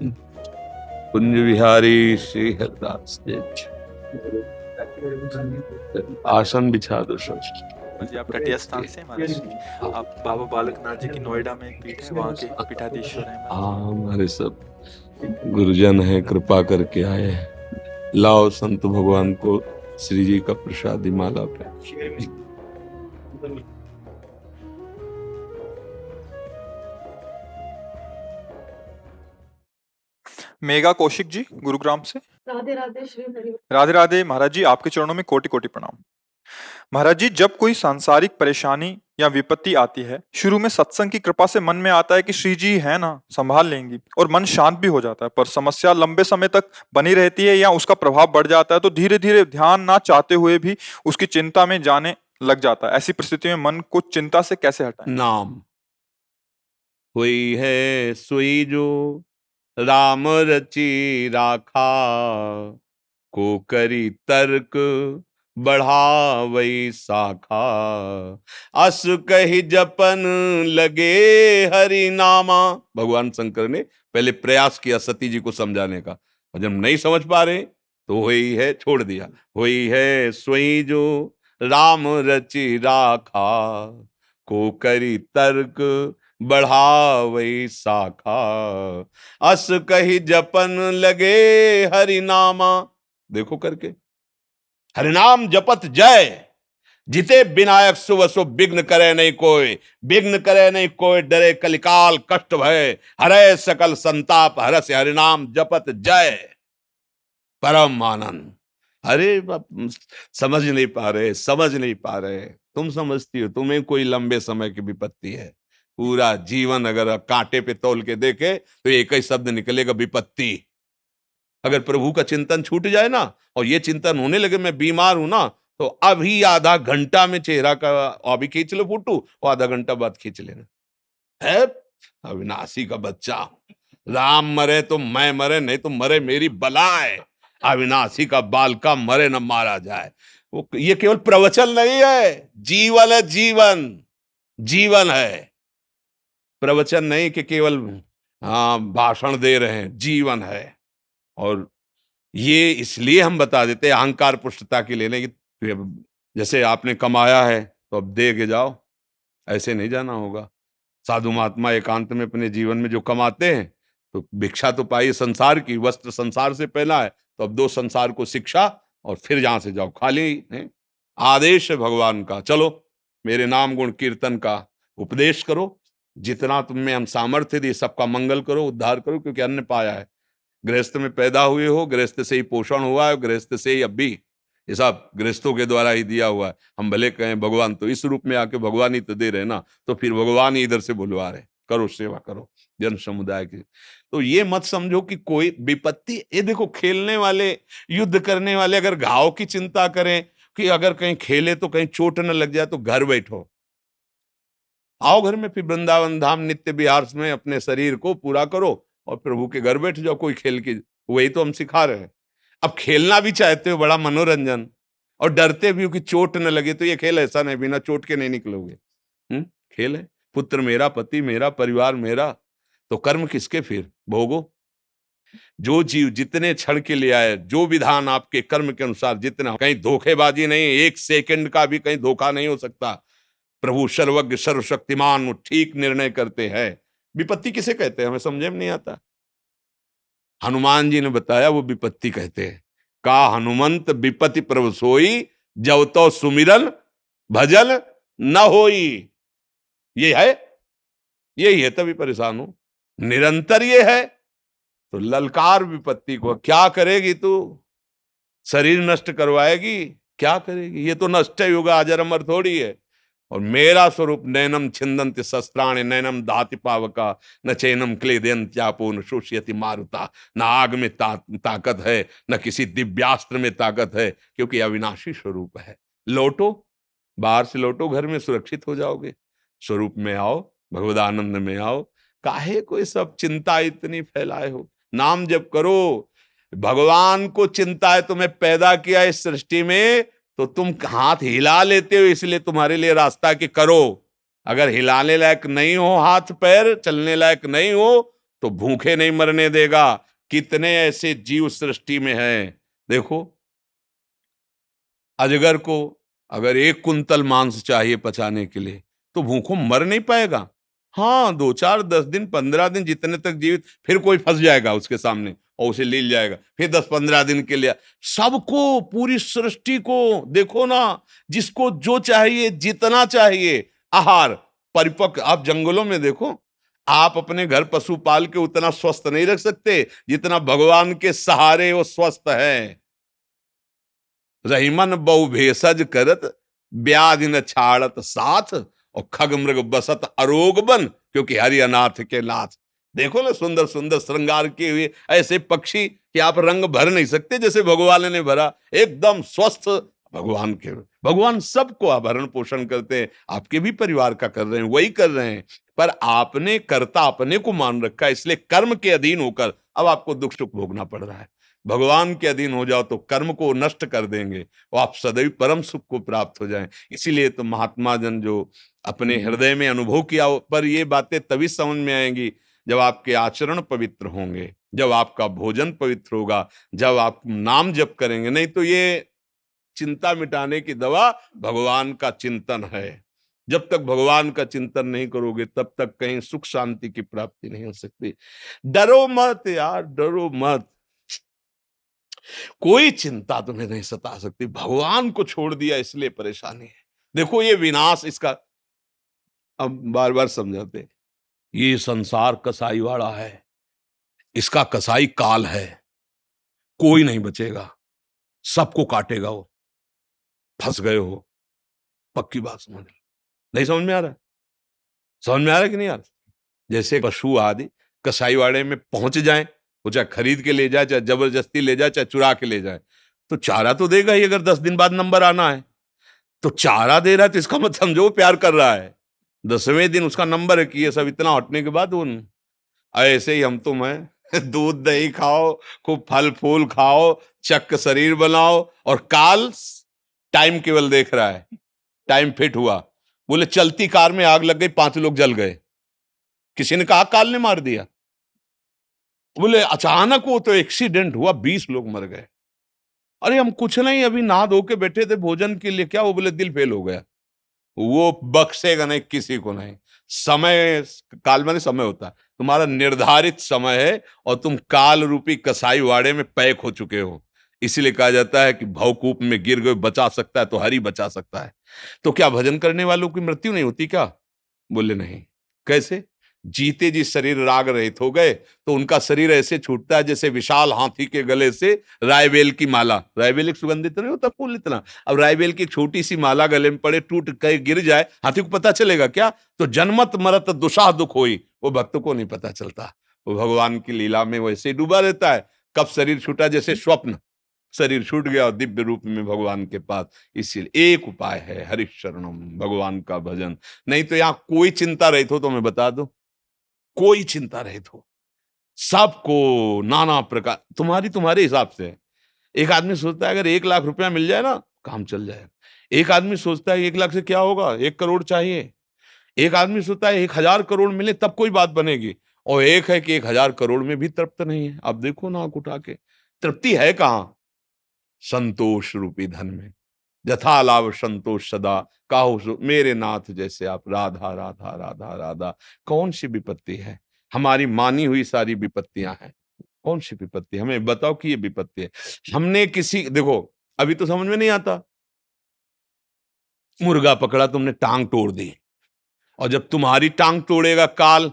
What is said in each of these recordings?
कुंज विहारी श्री हरदास जी। आसन बिछा दो सब। जी आप कटिया स्थान से हैं महाराज जी। आप बाबा बालकनाथ जी की नोएडा में एक पीठ है, वहाँ के पीठाधीश्वर हैं महाराज। हाँ, हमारे सब गुरुजन है, कृपा करके आए हैं। लाओ संत भगवान को श्री जी का प्रसादी माला पे। मेघा कौशिक जी गुरुग्राम से। राधे राधे श्री हरि। राधे राधे महाराज जी, आपके चरणों में कोटि कोटि प्रणाम। महाराज जी, जब कोई सांसारिक परेशानी या विपत्ति आती है, शुरू में सत्संग की कृपा से मन में आता है कि श्री जी है ना, संभाल लेंगी, और मन शांत भी हो जाता है। पर समस्या लंबे समय तक बनी रहती है या उसका प्रभाव बढ़ जाता है, तो धीरे धीरे ध्यान ना चाहते हुए भी उसकी चिंता में जाने लग जाता है। ऐसी परिस्थिति में मन को चिंता से कैसे हटाएं? नाम कोई है सोई जो राम रची राखा, को करी तर्क बढ़ावई शाखा। अस कही जपन लगे हरि नामा। भगवान शंकर ने पहले प्रयास किया सती जी को समझाने का, और जब नहीं समझ पा रहे तो वही है, छोड़ दिया। वही है सोई जो राम रचि राखा, को करी तर्क बढ़ावई शाखा। अस कही जपन लगे हरि नामा। देखो करके, हरिनाम जपत जय, जिते विनायक शुभ शुभ विघ्न करे नहीं कोई। विघ्न करे नहीं कोई, डरे कलिकाल कष्ट भय। हरे सकल संताप हरस, हरिनाम जपत जय परम आनंद। अरे बाप, समझ नहीं पा रहे, समझ नहीं पा रहे। तुम समझती हो, तुम्हें कोई लंबे समय की विपत्ति है। पूरा जीवन अगर कांटे पे तौल के देखे तो एक ही शब्द निकलेगा, विपत्ति। अगर प्रभु का चिंतन छूट जाए ना, और ये चिंतन होने लगे मैं बीमार हूं ना, तो अभी आधा घंटा में चेहरा का अभी खींच लो फोटो, और आधा घंटा बाद खींच लेना है। अविनाशी का बच्चा, राम मरे तो मैं मरे, नहीं तो मरे मेरी बलाए। अविनाशी का बालका मरे न मारा जाए। वो ये केवल प्रवचन नहीं है, जीवन है, जीवन जीवन है। प्रवचन नहीं कि केवल भाषण दे रहे हैं, जीवन है। और ये इसलिए हम बता देते हैं, अहंकार पुष्टता के लिए नहीं कि जैसे आपने कमाया है तो अब दे के जाओ, ऐसे नहीं जाना होगा। साधु महात्मा एकांत में अपने जीवन में जो कमाते हैं, तो भिक्षा तो पाई संसार की, वस्त्र संसार से पहना है, तो अब दो संसार को शिक्षा, और फिर जहां से जाओ खाली है। आदेश है भगवान का, चलो मेरे नाम गुण कीर्तन का उपदेश करो, जितना तुम में हम सामर्थ्य दिए सबका मंगल करो, उद्धार करो, क्योंकि अन्न पाया है। गृहस्थ में पैदा हुए हो, गृहस्थ से ही पोषण हुआ है, गृहस्थ से ही अब भी ये सब गृहस्थों के द्वारा ही दिया हुआ है। हम भले कहें भगवान तो इस रूप में आके भगवान ही तो दे रहे ना, तो फिर भगवान ही इधर से बुलवा रहे, करो सेवा करो जन समुदाय की। तो ये मत समझो कि कोई विपत्ति, ये देखो खेलने वाले, युद्ध करने वाले अगर घाव की चिंता करें कि अगर कहीं खेले तो कहीं चोट न लग जाए, तो घर बैठो, आओ घर में, फिर वृंदावन धाम नित्य विहार में अपने शरीर को पूरा करो, और प्रभु के घर बैठ जाओ कोई खेल की। वही तो हम सिखा रहे हैं। अब खेलना भी चाहते हो, बड़ा मनोरंजन, और डरते भी हो कि चोट न लगे, तो ये खेल ऐसा नहीं, बिना चोट के नहीं निकलोगे। खेल है, पुत्र मेरा, पति मेरा, परिवार मेरा, तो कर्म किसके फिर भोगो। जो जीव जितने क्षण के लिए आए, जो विधान आपके कर्म के अनुसार जितना, कहीं धोखेबाजी नहीं, एक सेकंड का भी कहीं धोखा नहीं हो सकता। प्रभु सर्वज्ञ सर्वशक्तिमान, वो ठीक निर्णय करते हैं। विपत्ति किसे कहते हैं हमें समझे में नहीं आता। हनुमान जी ने बताया वो विपत्ति कहते हैं। का हनुमंत विपत्ति प्रभु सोई, जब तो सुमिरन भजन न होई। ये है, यही है, तभी परेशान हो निरंतर। ये है तो ललकार विपत्ति को, क्या करेगी तू, शरीर नष्ट करवाएगी, क्या करेगी, ये तो नष्ट ही होगा, अजर अमर थोड़ी है। और मेरा स्वरूप नैनम छिंदन्ति शस्त्राणि नैनम दाति पावका, न चैनम क्लेदयन्त्यापो न शोषयति मारुता। न आग में ताकत है, न किसी दिव्यास्त्र में ताकत है, क्योंकि अविनाशी स्वरूप है। लौटो, बाहर से लौटो, घर में सुरक्षित हो जाओगे। स्वरूप में आओ, भगवदानंद में आओ। काहे कोई सब चिंता इतनी फैलाए हो, नाम जप करो। भगवान को चिंता है, तुम्हें पैदा किया इस सृष्टि में, तो तुम हाथ हिला लेते हो, इसलिए तुम्हारे लिए रास्ता कि करो। अगर हिलाने लायक नहीं हो, हाथ पैर चलने लायक नहीं हो, तो भूखे नहीं मरने देगा। कितने ऐसे जीव सृष्टि में हैं। देखो, अजगर को अगर 1 कुंतल मांस चाहिए पचाने के लिए, तो भूखों मर नहीं पाएगा। हाँ, 2 4 10 दिन 15 दिन जितने तक जीवित, फिर कोई फंस जाएगा उसके सामने और उसे ले जाएगा, फिर 10 15 दिन के लिए। सबको, पूरी सृष्टि को देखो ना, जिसको जो चाहिए, जितना चाहिए आहार, परिपक्व। आप जंगलों में देखो, आप अपने घर पशु पाल के उतना स्वस्थ नहीं रख सकते जितना भगवान के सहारे वो स्वस्थ है। रहीमन बहु भेषज करत, ब्याधि न छाड़त साथ, और खग मृग बसत अरोग बन, क्योंकि हरि अनाथ के नाथ। देखो ना, सुंदर सुंदर श्रृंगार किए हुए ऐसे पक्षी कि आप रंग भर नहीं सकते जैसे भगवान ने भरा, एकदम स्वस्थ। भगवान के, भगवान सबको आभरण पोषण करते हैं। आपके भी परिवार का कर रहे हैं, वही कर रहे हैं, पर आपने कर्ता अपने को मान रखा है, इसलिए कर्म के अधीन होकर अब आपको दुख सुख भोगना पड़ रहा है। भगवान के अधीन हो जाओ तो कर्म को नष्ट कर देंगे और आप सदैव परम सुख को प्राप्त हो जाएं। इसीलिए तो महात्मा जन जो अपने हृदय में अनुभव किया, पर ये बातें तभी समझ में आएंगी जब आपके आचरण पवित्र होंगे, जब आपका भोजन पवित्र होगा, जब आप नाम जप करेंगे। नहीं तो ये चिंता मिटाने की दवा भगवान का चिंतन है। जब तक भगवान का चिंतन नहीं करोगे तब तक कहीं सुख शांति की प्राप्ति नहीं हो सकती। डरो मत यार, डरो मत, कोई चिंता तुम्हें नहीं सता सकती। भगवान को छोड़ दिया इसलिए परेशानी है। देखो, ये विनाश इसका अब बार बार समझाते, ये संसार कसाई वाला है, इसका कसाई काल है, कोई नहीं बचेगा, सबको काटेगा वो। फंस गए हो, पक्की बात समझ लो। नहीं समझ में आ रहा है? समझ में आ रहा है कि नहीं आ रहा? जैसे पशु आदि कसाईवाड़े में पहुंच जाएं, वो चाहे खरीद के ले जाए, चाहे जबरदस्ती ले जाए, चाहे चुरा के ले जाए, तो चारा तो देगा ही। अगर 10 दिन बाद नंबर आना है तो चारा दे रहा है, तो इसका मतलब समझो वो प्यार कर रहा है। 10वें दिन उसका नंबर है कि ये सब इतना हटने के बाद उन ऐसे ही हम तुम हैं दूध दही खाओ, खूब फल फूल खाओ, चक्क शरीर बनाओ, और काल टाइम केवल देख रहा है। टाइम फिट हुआ, बोले चलती कार में आग लग गई, 5 लोग जल गए, किसी ने कहा काल ने मार दिया? बोले अचानक वो तो एक्सीडेंट हुआ, 20 लोग मर गए। अरे हम कुछ नहीं, अभी नहा धो के बैठे थे भोजन के लिए, क्या? वो बोले दिल फेल हो गया। वो बख्शेगा नहीं किसी को नहीं। समय, काल माने समय होता है, तुम्हारा निर्धारित समय है और तुम काल रूपी कसाई वाड़े में पैक हो चुके हो। इसीलिए कहा जाता है कि भवकूप में गिर गए, बचा सकता है तो हरि बचा सकता है। तो क्या भजन करने वालों की मृत्यु नहीं होती क्या? बोले नहीं। कैसे? जीते जी शरीर राग रहित हो गए तो उनका शरीर ऐसे छूटता है जैसे विशाल हाथी के गले से रायबेल की माला। रायबेल एक सुगंधित नहीं होता फूल इतना, अब रायबेल की छोटी सी माला गले में पड़े, टूट कहीं गिर जाए, हाथी को पता चलेगा क्या? तो जन्मत मरत दुशाह दुख होई, वो भक्त को नहीं पता चलता। वो भगवान की लीला में वैसे ही डूबा रहता है। कब शरीर छूटा, जैसे स्वप्न, शरीर छूट गया और दिव्य रूप में भगवान के पास। इसीलिए एक उपाय है, हरिशरणम, भगवान का भजन। नहीं तो यहां कोई चिंता रहित हो तो मैं बता दूं, कोई चिंता रहित हो, सबको नाना प्रकार, तुम्हारी तुम्हारे हिसाब से है। एक आदमी सोचता है अगर 1 लाख रुपया मिल जाए ना, काम चल जाएगा। एक आदमी सोचता है 1 लाख से क्या होगा, 1 करोड़ चाहिए। एक आदमी सोचता है 1,000 करोड़ मिले तब कोई बात बनेगी, और एक है कि 1,000 करोड़ में भी तृप्त नहीं है। अब देखो ना, आंख उठा के, तृप्ति है कहां? संतोष रूपी धन में। जथा लाभ संतोष सदा, काहू मेरे नाथ जैसे आप, राधा राधा राधा राधा। कौन सी विपत्ति है? हमारी मानी हुई सारी विपत्तियां हैं। कौन सी विपत्ति? हमें बताओ कि ये विपत्ति है। हमने किसी, देखो अभी तो समझ में नहीं आता, मुर्गा पकड़ा तुमने, टांग तोड़ दी, और जब तुम्हारी टांग तोड़ेगा काल,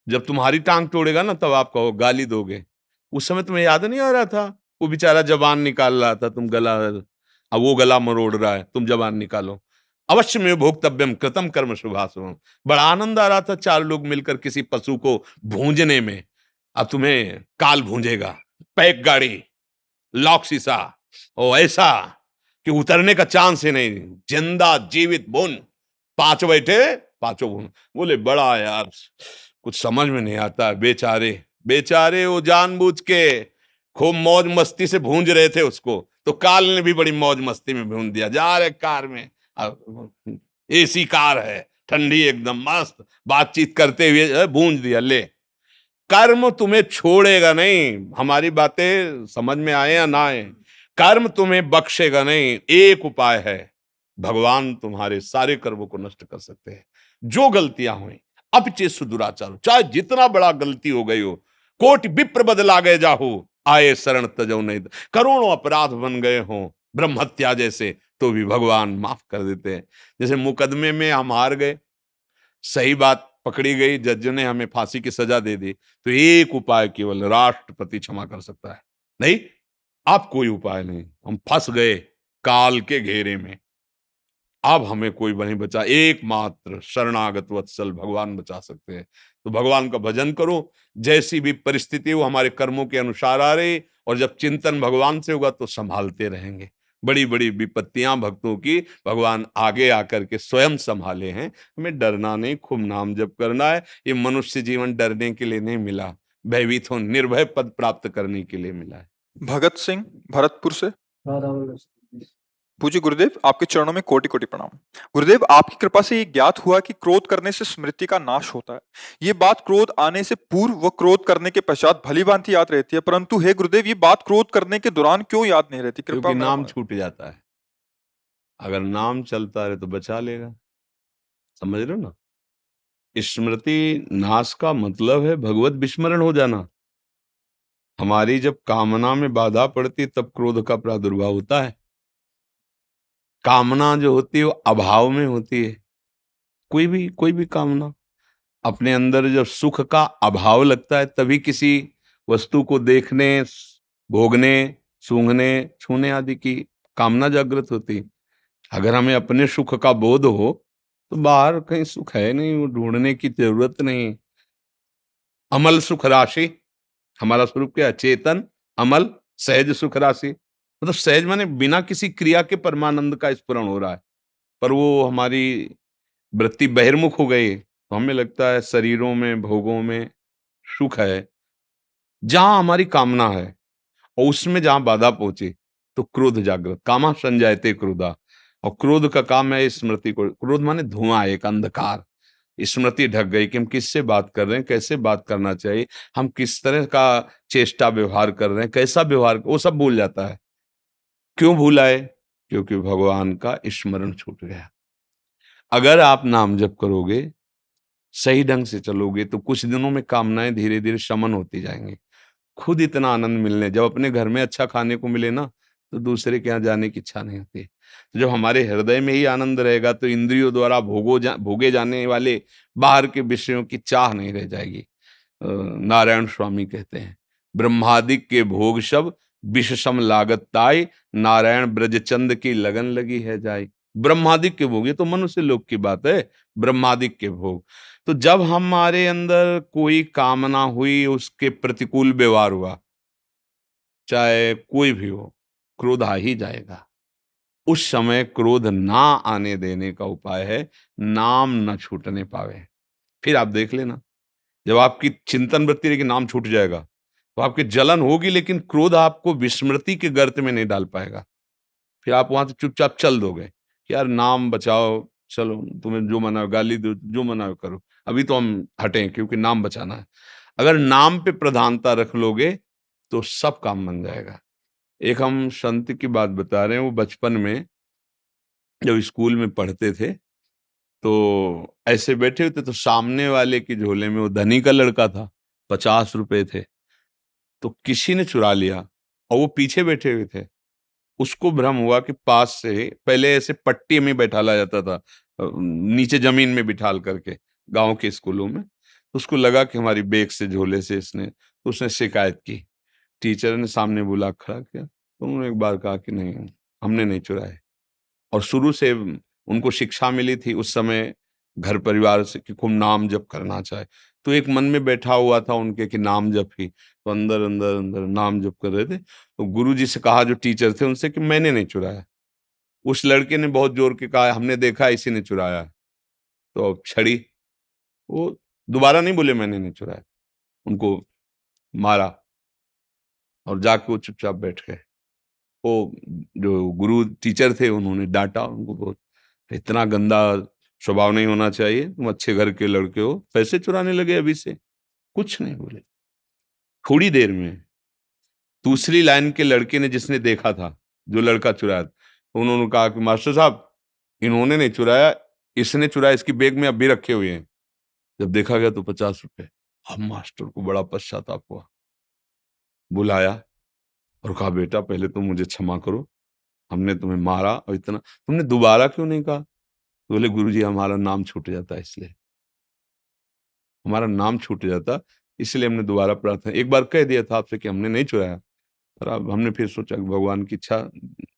जब तुम्हारी टांग तोड़ेगा ना, तब आप कहो, गाली दोगे। उस समय तुम्हें याद नहीं आ रहा था? वो बेचारा जबान निकाल रहा था, तुम गला, अब वो गला मरोड़ रहा है, तुम जबान निकालो। अवश्य में भोक्तव्यम कृतम कर्म शुभाशुभम। बड़ा आनंद आ रहा था 4 लोग मिलकर किसी पशु को भूंजने में। अब तुम्हें काल भूंजेगा, पैक गाड़ी, लॉक शीशा, ओ ऐसा कि उतरने का चांस ही नहीं, जिंदा जीवित भून, 5 बैठे 5 भून। बोले बड़ा यार, कुछ समझ में नहीं आता। बेचारे बेचारे वो जानबूझ के खूब मौज मस्ती से भूंज रहे थे उसको, तो काल ने भी बड़ी मौज मस्ती में भूंज दिया। जा रहे कार में, एसी कार है, ठंडी एकदम मस्त, बातचीत करते हुए भूंज दिया। ले, कर्म तुम्हें छोड़ेगा नहीं। हमारी बातें समझ में आए या ना आए, कर्म तुम्हें बख्शेगा नहीं। एक उपाय है, भगवान तुम्हारे सारे कर्मों को नष्ट कर सकते हैं। जो गलतियां हुई, अपचित सुदुराचार, चाहे जितना बड़ा गलती हो गई हो, कोटि विप्र बदला गए जाहू, आए शरण तजौ नहीं, करोड़ों अपराध बन गए हों ब्रह्म हत्या जैसे, तो भी भगवान माफ कर देते हैं। जैसे मुकदमे में हम हार गए, सही बात पकड़ी गई, जज ने हमें फांसी की सजा दे दी, तो एक उपाय केवल राष्ट्रपति क्षमा कर सकता है। नहीं, अब कोई उपाय नहीं, हम फंस गए काल के घेरे में। अब हमें कोई नहीं बचा, एकमात्र शरणागत वत्सल भगवान बचा सकते हैं। तो भगवान का भजन करो, जैसी भी परिस्थिति हो हमारे कर्मों के अनुसार आ रही, और जब चिंतन भगवान से होगा तो संभालते रहेंगे। बड़ी बड़ी विपत्तियां भक्तों की भगवान आगे आकर के स्वयं संभाले हैं। हमें डरना नहीं, खूब नाम जप करना है। ये मनुष्य जीवन डरने के लिए नहीं मिला, भयभीत हो निर्भय पद प्राप्त करने के लिए मिला है। भगत सिंह, भरतपुर से। पूज्य गुरुदेव, आपके चरणों में कोटि कोटि प्रणाम। गुरुदेव, आपकी कृपा से ये ज्ञात हुआ कि क्रोध करने से स्मृति का नाश होता है। ये बात क्रोध आने से पूर्व व क्रोध करने के पश्चात भली भांति याद रहती है, परंतु हे गुरुदेव, ये बात क्रोध करने के दौरान क्यों याद नहीं रहती? कृपया क्योंकि मेरा नाम छूट जाता है। अगर नाम चलता रहे तो बचा लेगा। समझ रहे हो ना? स्मृति नाश का मतलब है भगवत विस्मरण हो जाना। हमारी जब कामना में बाधा पड़ती तब क्रोध का प्रादुर्भाव होता है। कामना जो होती है वो अभाव में होती है। कोई भी कामना, अपने अंदर जब सुख का अभाव लगता है तभी किसी वस्तु को देखने, भोगने, सूंघने, छूने आदि की कामना जागृत होती है। अगर हमें अपने सुख का बोध हो तो बाहर कहीं सुख है नहीं, वो ढूंढने की जरूरत नहीं। अमल सुख राशि, हमारा स्वरूप क्या है? चेतन, अमल, सहज सुख राशि। मतलब सहज माने बिना किसी क्रिया के परमानंद का स्फुरण हो रहा है। पर वो हमारी वृत्ति बहिर्मुख हो गई तो हमें लगता है शरीरों में, भोगों में सुख है। जहां हमारी कामना है और उसमें जहां बाधा पहुंचे तो क्रोध जागृत, कामा संजायते क्रोधा। और क्रोध का काम है स्मृति को, क्रोध माने धुआं, एक अंधकार। स्मृति ढक गई कि हम किससे बात कर रहे हैं, कैसे बात करना चाहिए, हम किस तरह का चेष्टा व्यवहार कर रहे हैं, कैसा व्यवहार, वो सब भूल जाता है। क्यों भूल आए? क्योंकि भगवान का स्मरण छूट गया। अगर आप नाम जप करोगे, सही ढंग से चलोगे, तो कुछ दिनों में कामनाएं धीरे धीरे शमन होती जाएंगी। खुद इतना आनंद मिलने, जब अपने घर में अच्छा खाने को मिले ना, तो दूसरे के यहाँ जाने की इच्छा नहीं होती। तो जब हमारे हृदय में ही आनंद रहेगा तो इंद्रियों द्वारा भोगे जाने वाले बाहर के विषयों की चाह नहीं रह जाएगी। नारायण स्वामी कहते हैं, ब्रह्मादिक के भोग सब विष सम लागत ताई, नारायण ब्रजचंद की लगन लगी है जाई। ब्रह्मादिक के भोग, ये तो मनुष्य लोक की बात है, ब्रह्मादिक के भोग। तो जब हमारे अंदर कोई कामना हुई, उसके प्रतिकूल व्यवहार हुआ, चाहे कोई भी हो, क्रोध आ ही जाएगा। उस समय क्रोध ना आने देने का उपाय है नाम न छूटने पावे। फिर आप देख लेना, जब आपकी चिंतन वृत्ति रहेगी नाम छूट जाएगा, तो आपकी जलन होगी, लेकिन क्रोध आपको विस्मृति के गर्त में नहीं डाल पाएगा। फिर आप वहां से चुपचाप चल दोगे कि यार नाम बचाओ, चलो तुम्हें जो मना हो, गाली दो, जो मना हो करो, अभी तो हम हटें क्योंकि नाम बचाना है। अगर नाम पे प्रधानता रख लोगे तो सब काम बन जाएगा। एक हम संत की बात बता रहे हैं, वो बचपन में जब स्कूल में पढ़ते थे तो ऐसे बैठे हुए थे, तो सामने वाले की झोले में, वो धनी का लड़का था, 50 रुपए थे, तो किसी ने चुरा लिया और वो पीछे बैठे हुए थे। उसको भ्रम हुआ कि पास से पहले ऐसे पट्टी में बैठाला जाता था, नीचे जमीन में बिठाल करके, गांव के स्कूलों में। तो उसको लगा कि हमारी बैग से, झोले से इसने, तो उसने शिकायत की। टीचर ने सामने बुला खड़ा किया, तो उन्होंने एक बार कहा कि नहीं, हमने नहीं चुराए। और शुरू से उनको शिक्षा मिली थी उस समय घर परिवार से कि खूब नाम जप करना चाहे। तो एक मन में बैठा हुआ था उनके कि नाम जप ही, तो अंदर अंदर अंदर नाम जप कर रहे थे। तो गुरुजी से कहा, जो टीचर थे उनसे, कि मैंने नहीं चुराया। उस लड़के ने बहुत जोर के कहा, हमने देखा इसी ने चुराया है। तो अब छड़ी, वो दोबारा नहीं बोले मैंने नहीं चुराया, उनको मारा और जाके वो चुपचाप बैठ गए। वो जो गुरु टीचर थे उन्होंने डांटा उनको बहुत, इतना गंदा स्वभाव नहीं होना चाहिए, तुम अच्छे घर के लड़के हो, पैसे चुराने लगे अभी से। कुछ नहीं बोले। थोड़ी देर में दूसरी लाइन के लड़के ने, जिसने देखा था, जो लड़का चुराया था, उन्होंने कहा कि मास्टर साहब, इन्होंने नहीं चुराया, इसने चुराया, इसकी बैग में अब भी रखे हुए हैं। जब देखा गया तो 50 रुपए। अब मास्टर को बड़ा पश्चाताप हुआ, बुलाया और कहा, बेटा पहले तो मुझे क्षमा करो, हमने तुम्हें मारा और इतना, तुमने दोबारा क्यों नहीं कहा? तो बोले, गुरुजी हमारा नाम छूट जाता है, इसलिए हमारा नाम छूट जाता, इसलिए हमने दोबारा प्रार्थना, एक बार कह दिया था आपसे कि हमने नहीं चुराया, पर अब हमने फिर सोचा कि भगवान की इच्छा,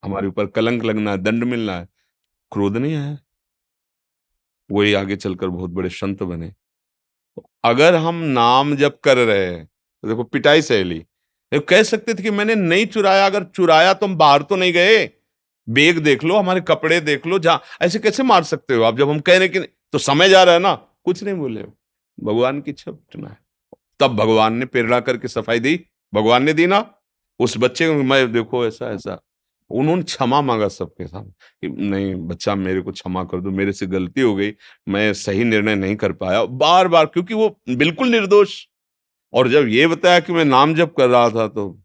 हमारे ऊपर कलंक लगना है, दंड मिलना है, क्रोध नहीं आया। वही आगे चलकर बहुत बड़े संत बने। अगर हम नाम जप कर रहे हैं तो देखो पिटाई सहेली, कह सकते थे कि मैंने नहीं चुराया, अगर चुराया तो हम बाहर तो नहीं गए, बैग देख लो, हमारे कपड़े देख लो, जहां ऐसे कैसे मार सकते हो आप, जब हम कह रहे कि तो समय जा रहा है ना, कुछ नहीं बोले हो, भगवान की इच्छा चुना है। तब भगवान ने प्रेरणा करके सफाई दी, भगवान ने दी ना उस बच्चे को, मैं देखो ऐसा ऐसा, उन्होंने क्षमा मांगा सबके सामने कि नहीं बच्चा, मेरे को क्षमा कर दो, मेरे से गलती हो गई, मैं सही निर्णय नहीं कर पाया, बार बार, क्योंकि वो बिल्कुल निर्दोष। और जब ये बताया कि मैं नाम जप कर रहा था, तो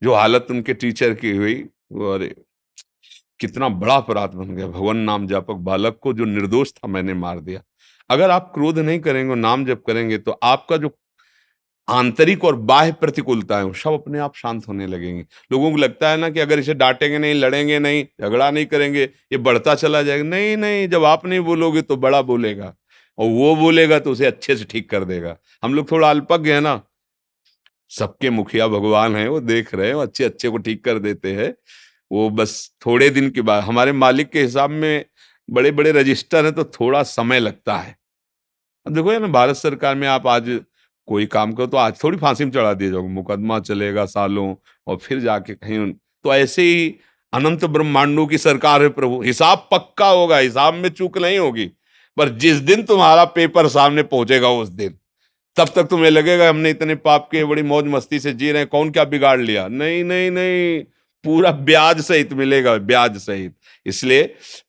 जो हालत उनके टीचर की हुई, वो अरे कितना बड़ा अपराध बन गया, भगवान नाम जापक बालक को जो निर्दोष था मैंने मार दिया। अगर आप क्रोध नहीं करेंगे, नाम जप करेंगे, तो आपका जो आंतरिक और बाह्य प्रतिकूलता है वो सब अपने आप शांत होने लगेंगी। लोगों को लगता है ना कि अगर इसे डांटेंगे नहीं, लड़ेंगे नहीं, झगड़ा नहीं करेंगे, ये बढ़ता चला जाएगा। नहीं नहीं, जब आप नहीं बोलोगे तो बड़ा बोलेगा, और वो बोलेगा तो उसे अच्छे से ठीक कर देगा। हम लोग थोड़ा अल्पज्ञ है ना, सबके मुखिया भगवान है, वो देख रहे हैं, वो अच्छे अच्छे को ठीक कर देते हैं। वो बस थोड़े दिन के बाद हमारे मालिक के हिसाब में बड़े बड़े रजिस्टर हैं, तो थोड़ा समय लगता है। अब देखो ये ना, भारत सरकार में आप आज कोई काम करो तो आज थोड़ी फांसी में चढ़ा दिए जाओगे, मुकदमा चलेगा सालों, और फिर जाके कहीं, तो ऐसे ही अनंत ब्रह्मांडों की सरकार है प्रभु, हिसाब पक्का होगा, हिसाब में चूक नहीं होगी। पर जिस दिन तुम्हारा पेपर सामने पहुंचेगा, उस दिन, तब तक तुम्हें लगेगा हमने इतने पाप किए, बड़ी मौज मस्ती से जी रहे हैं, कौन क्या बिगाड़ लिया। नहीं नहीं नहीं, पूरा ब्याज सहित मिलेगा, ब्याज सहित। इसलिए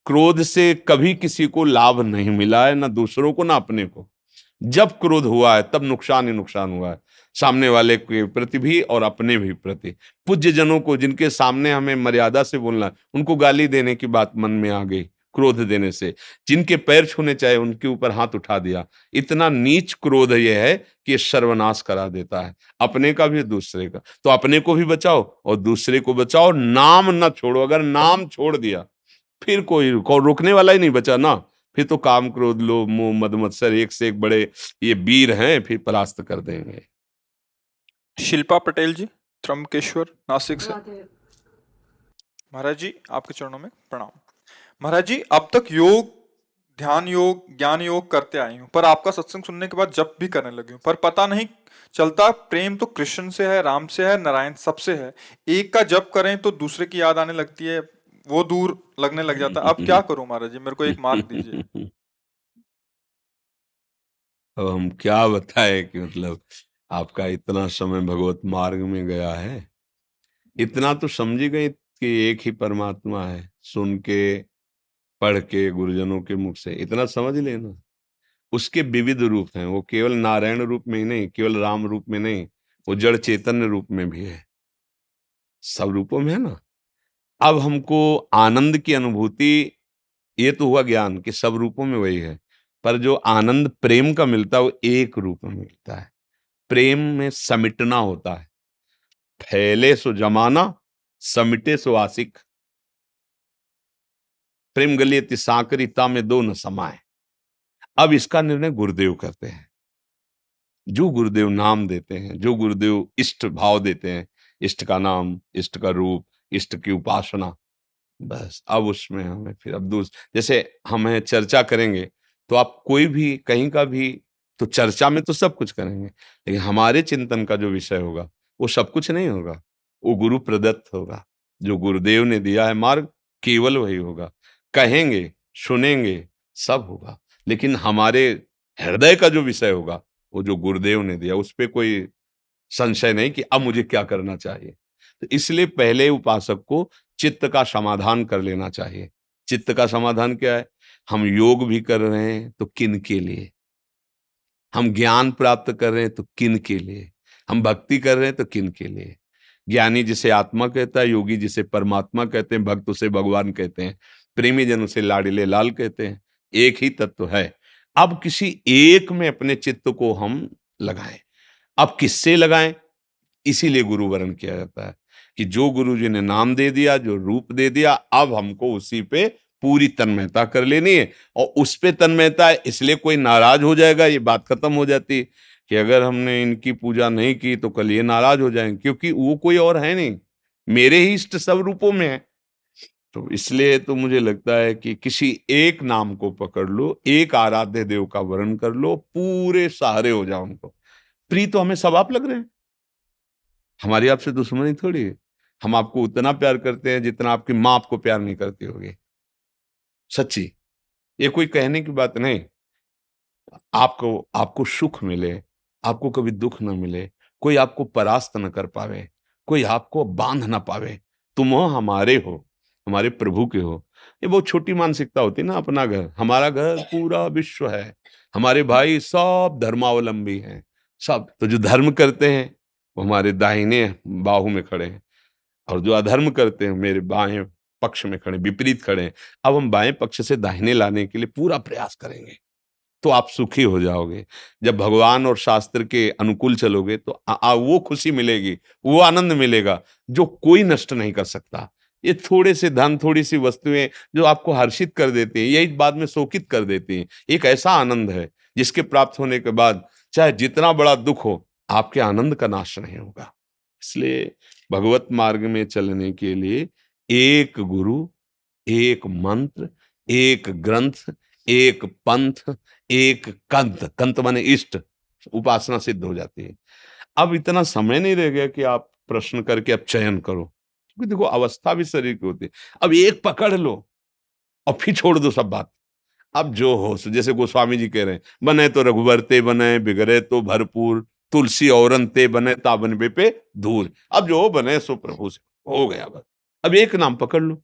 क्रोध से कभी किसी को लाभ नहीं मिला है, ना दूसरों को ना अपने को। जब क्रोध हुआ है तब नुकसान ही नुकसान हुआ है, सामने वाले के प्रति भी और अपने भी प्रति। पूज्य जनों को, जिनके सामने हमें मर्यादा से बोलना है, उनको गाली देने की बात मन में आ गई क्रोध देने से। जिनके पैर छूने चाहे उनके ऊपर हाथ उठा दिया। इतना नीच क्रोध यह है कि ये सर्वनाश करा देता है, अपने का भी दूसरे का। तो अपने को भी बचाओ और दूसरे को बचाओ, नाम न छोड़ो। अगर नाम छोड़ दिया फिर कोई रोकने वाला ही नहीं बचा ना। फिर तो काम क्रोध लोभ मोह मद मत्सर एक से एक बड़े ये वीर हैं, फिर परास्त कर देंगे। शिल्पा पटेल जी, त्र्यंबकेश्वर, नासिक से। महाराज जी आपके चरणों में प्रणाम। महाराज जी, अब तक योग, ध्यान योग, ज्ञान योग करते आई हूँ, पर आपका सत्संग सुनने के बाद जप भी करने लगी हूँ, पर पता नहीं चलता प्रेम तो कृष्ण से है, राम से है, नारायण सबसे है। एक का जप करें तो दूसरे की याद आने लगती है, वो दूर लगने लग जाता है। अब क्या करूं महाराज जी, मेरे को एक मार्ग दीजिए। अब हम क्या बताएं कि मतलब आपका इतना समय भगवत मार्ग में गया है, इतना तो समझ ही गए कि एक ही परमात्मा है। सुन के, पढ़ के, गुरुजनों के मुख से इतना समझ लेना। उसके विविध रूप हैं, वो केवल नारायण रूप में ही नहीं, केवल राम रूप में नहीं, वो जड़ चैतन्य रूप में भी है, सब रूपों में है ना। अब हमको आनंद की अनुभूति, ये तो हुआ ज्ञान कि सब रूपों में वही है, पर जो आनंद प्रेम का मिलता है वो एक रूप में मिलता है। प्रेम में समिटना होता है, फैले सो जमाना, समिटे सो आशिक। प्रेम गलियति सांकरी ता में दो न समाए। अब इसका निर्णय गुरुदेव करते हैं। जो गुरुदेव नाम देते हैं, जो गुरुदेव इष्ट भाव देते हैं, इष्ट का नाम, इष्ट का रूप, इष्ट की उपासना, बस अब उसमें हमें फिर अब जैसे हमें चर्चा करेंगे तो आप कोई भी कहीं का भी, तो चर्चा में तो सब कुछ करेंगे, लेकिन हमारे चिंतन का जो विषय होगा वो सब कुछ नहीं होगा, वो गुरु प्रदत्त होगा। जो गुरुदेव ने दिया है मार्ग, केवल वही होगा। कहेंगे, सुनेंगे, सब होगा, लेकिन हमारे हृदय का जो विषय होगा वो जो गुरुदेव ने दिया, उस पर कोई संशय नहीं कि अब मुझे क्या करना चाहिए। तो इसलिए पहले उपासक को चित्त का समाधान कर लेना चाहिए। चित्त का समाधान क्या है? हम योग भी कर रहे हैं तो किन के लिए? हम ज्ञान प्राप्त कर रहे हैं तो किन के लिए? हम भक्ति कर रहे हैं तो किन के लिए? ज्ञानी जिसे आत्मा कहता है, योगी जिसे परमात्मा कहते हैं, भक्त उसे भगवान कहते हैं, प्रेमी जन उसे लाडिले लाल कहते हैं। एक ही तत्व है। अब किसी एक में अपने चित्त को हम लगाएं। अब किससे लगाएं? इसीलिए गुरु वरण किया जाता है कि जो गुरु जी ने नाम दे दिया, जो रूप दे दिया, अब हमको उसी पे पूरी तन्मयता कर लेनी है। और उस पे तन्मयता है, इसलिए कोई नाराज हो जाएगा, ये बात खत्म हो जाती है कि अगर हमने इनकी पूजा नहीं की तो कल ये नाराज हो जाएंगे, क्योंकि वो कोई और है नहीं, मेरे ही इष्ट सब रूपों में है। तो इसलिए तो मुझे लगता है कि किसी एक नाम को पकड़ लो, एक आराध्य देव का वरण कर लो, पूरे सहारे हो जाओ उनको। प्रिय तो हमें सब आप लग रहे हैं, हमारी आपसे दुश्मनी थोड़ी है। हम आपको उतना प्यार करते हैं जितना आपकी माँ आपको प्यार नहीं करती होगी। सच्ची, ये कोई कहने की बात नहीं। आपको आपको सुख मिले, आपको कभी दुख न मिले, कोई आपको परास्त न कर पावे, कोई आपको बांध ना पावे, तुम हो हमारे हो, हमारे प्रभु के हो। ये बहुत छोटी मानसिकता होती है ना, अपना घर, हमारा घर पूरा विश्व है, हमारे भाई सब धर्मावलंबी हैं, सब। तो जो धर्म करते हैं वो हमारे दाहिने बाहु में खड़े हैं, और जो अधर्म करते हैं मेरे बाएं पक्ष में खड़े, विपरीत खड़े हैं। अब हम बाएं पक्ष से दाहिने लाने के लिए पूरा प्रयास करेंगे, तो आप सुखी हो जाओगे। जब भगवान और शास्त्र के अनुकूल चलोगे तो वो खुशी मिलेगी, वो आनंद मिलेगा जो कोई नष्ट नहीं कर सकता। ये थोड़े से धन, थोड़ी सी वस्तुएं जो आपको हर्षित कर देती हैं, यही बाद में शोकित कर देती हैं। एक ऐसा आनंद है जिसके प्राप्त होने के बाद चाहे जितना बड़ा दुख हो, आपके आनंद का नाश नहीं होगा। इसलिए भगवत मार्ग में चलने के लिए एक गुरु, एक मंत्र, एक ग्रंथ, एक पंथ, एक कंत, कंत माने इष्ट, उपासना सिद्ध हो जाती है। अब इतना समय नहीं रह गया कि आप प्रश्न करके अब चयन करो, क्योंकि देखो अवस्था भी शरीर की होती है। अब एक पकड़ लो और फिर छोड़ दो सब बात। अब जो हो जैसे गोस्वामी जी कह रहे हैं, बने तो रघुबर ते बने, बिगड़े तो भरपूर, तुलसी औरन ते बने, ताबन पे धूल। अब जो हो बने सो प्रभु से हो गया बस। अब एक नाम पकड़ लो,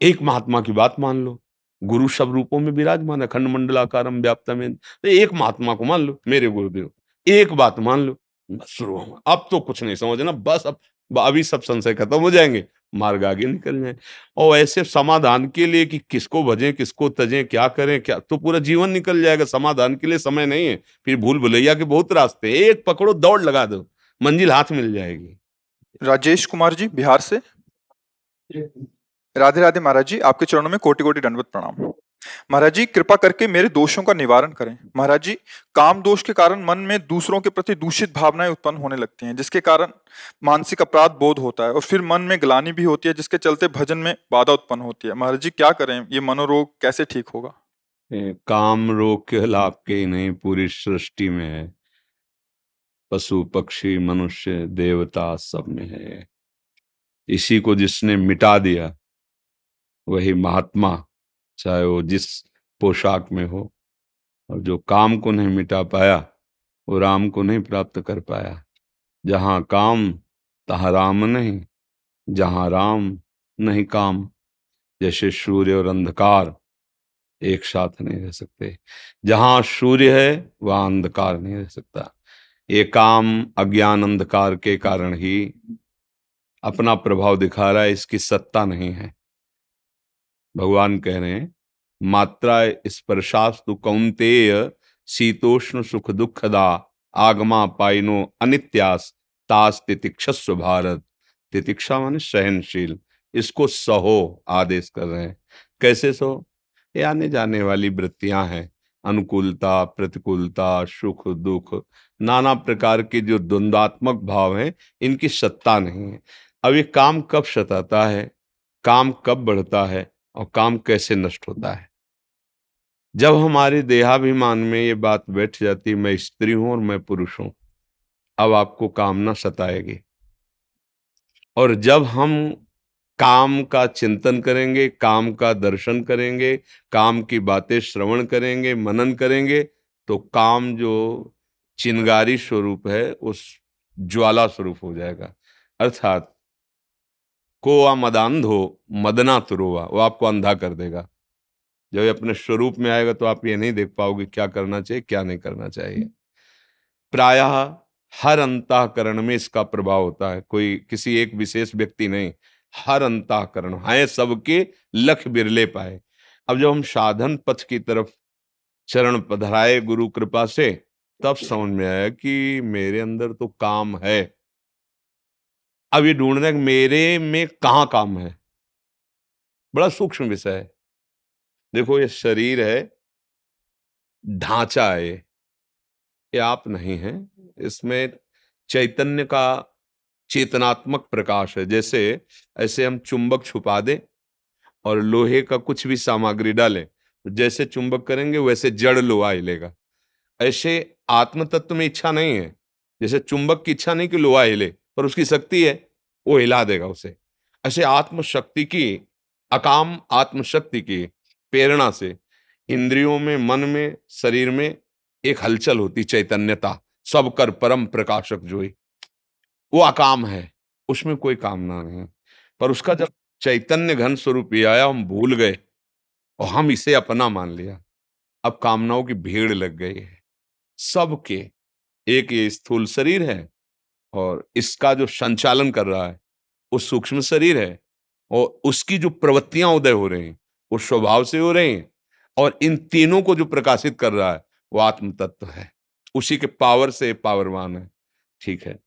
एक महात्मा की बात मान लो। गुरु सब रूपों में विराजमान है, खंड मंडलाकारम व्याप्तम। तो एक महात्मा को मान लो, मेरे गुरुदेव, एक बात मान लो, बस शुरू हो। अब तो कुछ नहीं समझना, बस अब अभी सब संशय खत्म हो जाएंगे, मार्ग आगे निकल जाए। और ऐसे समाधान के लिए कि किसको भजें, किसको तजें, क्या करें, क्या, तो पूरा जीवन निकल जाएगा। समाधान के लिए समय नहीं है, फिर भूल भुलैया के बहुत रास्ते, एक पकड़ो, दौड़ लगा दो, मंजिल हाथ मिल जाएगी। राजेश कुमार जी बिहार से। राधे राधे महाराज जी, आपके चरणों में कोटि कोटि दंडवत प्रणाम। महाराज जी, कृपा करके मेरे दोषों का निवारण करें। महाराज जी, काम दोष के कारण मन में दूसरों के प्रति दूषित भावनाएं उत्पन्न होने लगती हैं, जिसके कारण मानसिक अपराध बोध होता है और फिर मन में ग्लानि भी होती है, जिसके चलते भजन में बाधा उत्पन्न होती है। महाराज जी, क्या करें? ये मनोरोग कैसे ठीक होगा? काम रोग केवल आपके ही नहीं, पूरी सृष्टि में है। पशु पक्षी मनुष्य देवता सब में है। इसी को जिसने मिटा दिया वही महात्मा, चाहे वो जिस पोशाक में हो। और जो काम को नहीं मिटा पाया वो राम को नहीं प्राप्त कर पाया। जहां काम तहां राम नहीं, जहां राम नहीं काम। जैसे सूर्य और अंधकार एक साथ नहीं रह सकते, जहां सूर्य है वहां अंधकार नहीं रह सकता। ये काम अज्ञान अंधकार के कारण ही अपना प्रभाव दिखा रहा है, इसकी सत्ता नहीं है। भगवान कह रहे हैं, मात्रा स्पर्शास्तु कौन्तेय शीतोष्ण सुख दुखदा आगमा पाइनो अनित्यास तास तितिक्षस्व भारत। तितिक्षा माने सहनशील, इसको सहो आदेश कर रहे हैं। कैसे सहो? ये आने जाने वाली वृत्तियां हैं, अनुकूलता प्रतिकूलता, सुख दुख, नाना प्रकार के जो द्वंद्वात्मक भाव हैं, इनकी सत्ता नहीं है। अब ये काम कब सताता है, काम कब बढ़ता है और काम कैसे नष्ट होता है? जब हमारे देहाभिमान में ये बात बैठ जाती, मैं स्त्री हूं और मैं पुरुष हूं, अब आपको कामना सताएगी। और जब हम काम का चिंतन करेंगे, काम का दर्शन करेंगे, काम की बातें श्रवण करेंगे, मनन करेंगे, तो काम जो चिंगारी स्वरूप है उस ज्वाला स्वरूप हो जाएगा। अर्थात को मदांधो मदना तुरोवा, वो आपको अंधा कर देगा। जब ये अपने स्वरूप में आएगा तो आप ये नहीं देख पाओगे क्या करना चाहिए क्या नहीं करना चाहिए। प्रायः हर अंतःकरण में इसका प्रभाव होता है, कोई किसी एक विशेष व्यक्ति नहीं, हर अंतःकरण है सबके, लख बिरले पाए। अब जब हम साधन पथ की तरफ चरण पधराए गुरु कृपा से, तब समझ में आया कि मेरे अंदर तो काम है। अब ये ढूंढना है कि मेरे में कहाँ काम है, बड़ा सूक्ष्म विषय है। देखो ये शरीर है, ढांचा है, ये आप नहीं है। इसमें चैतन्य का चेतनात्मक प्रकाश है। जैसे ऐसे हम चुंबक छुपा दें और लोहे का कुछ भी सामग्री डालें, तो जैसे चुंबक करेंगे वैसे जड़ लोहा हिलेगा। ऐसे आत्म तत्व में इच्छा नहीं है, जैसे चुंबक की इच्छा नहीं कि लोहा हिले, पर उसकी शक्ति है, वो हिला देगा उसे। ऐसे आत्मशक्ति की, अकाम आत्मशक्ति की प्रेरणा से इंद्रियों में, मन में, शरीर में एक हलचल होती, चैतन्यता, सब कर परम प्रकाशक जोई, वो अकाम है, उसमें कोई कामना नहीं। पर उसका जब चैतन्य घन स्वरूप ये आया, हम भूल गए और हम इसे अपना मान लिया। अब कामनाओं की भीड़ लग गई है सबके। एक ये स्थूल शरीर है और इसका जो संचालन कर रहा है वो सूक्ष्म शरीर है, और उसकी जो प्रवृत्तियां उदय हो रही हैं वो स्वभाव से हो रही हैं, और इन तीनों को जो प्रकाशित कर रहा है वो आत्म तत्व है, उसी के पावर से पावरवान है। ठीक है,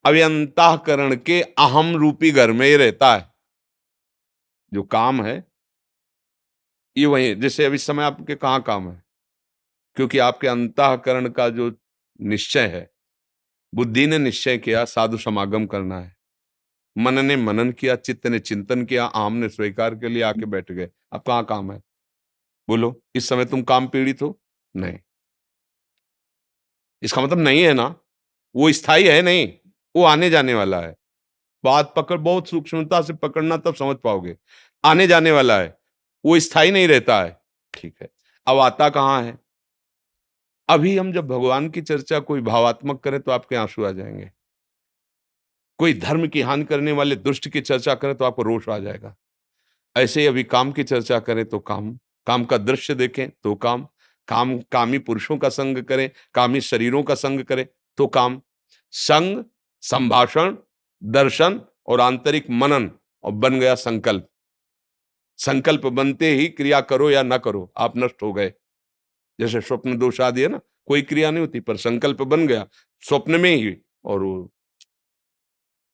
अब ये अंतःकरण के अहम रूपी घर में ही रहता है। जो काम है ये वही, जैसे अभी समय आपके कहाँ काम है, क्योंकि आपके अंतःकरण का जो निश्चय है, बुद्धि ने निश्चय किया साधु समागम करना है, मन ने मनन किया, चित्त ने चिंतन किया, आम ने स्वीकार के लिए आके बैठ गए। अब कहाँ काम है, बोलो? इस समय तुम काम पीड़ित हो? नहीं। इसका मतलब नहीं है ना, वो स्थायी है नहीं, वो आने जाने वाला है। बात पकड़, बहुत सूक्ष्मता से पकड़ना, तब समझ पाओगे। आने जाने वाला है, वो स्थायी नहीं रहता है। ठीक है, अब आता कहाँ है? अभी हम जब भगवान की चर्चा कोई भावात्मक करें तो आपके आंसू आ जाएंगे, कोई धर्म की हानि करने वाले दुष्ट की चर्चा करें तो आपको रोष आ जाएगा। ऐसे ही अभी काम की चर्चा करें तो काम, काम का दृश्य देखें तो काम, काम कामी पुरुषों का संग करें, कामी शरीरों का संग करें तो काम। संग, संभाषण, दर्शन और आंतरिक मनन, और बन गया संकल्प। संकल्प बनते ही क्रिया करो या ना करो, आप नष्ट हो गए। जैसे स्वप्न दोष आदि है ना, कोई क्रिया नहीं होती पर संकल्प बन गया स्वप्न में ही, और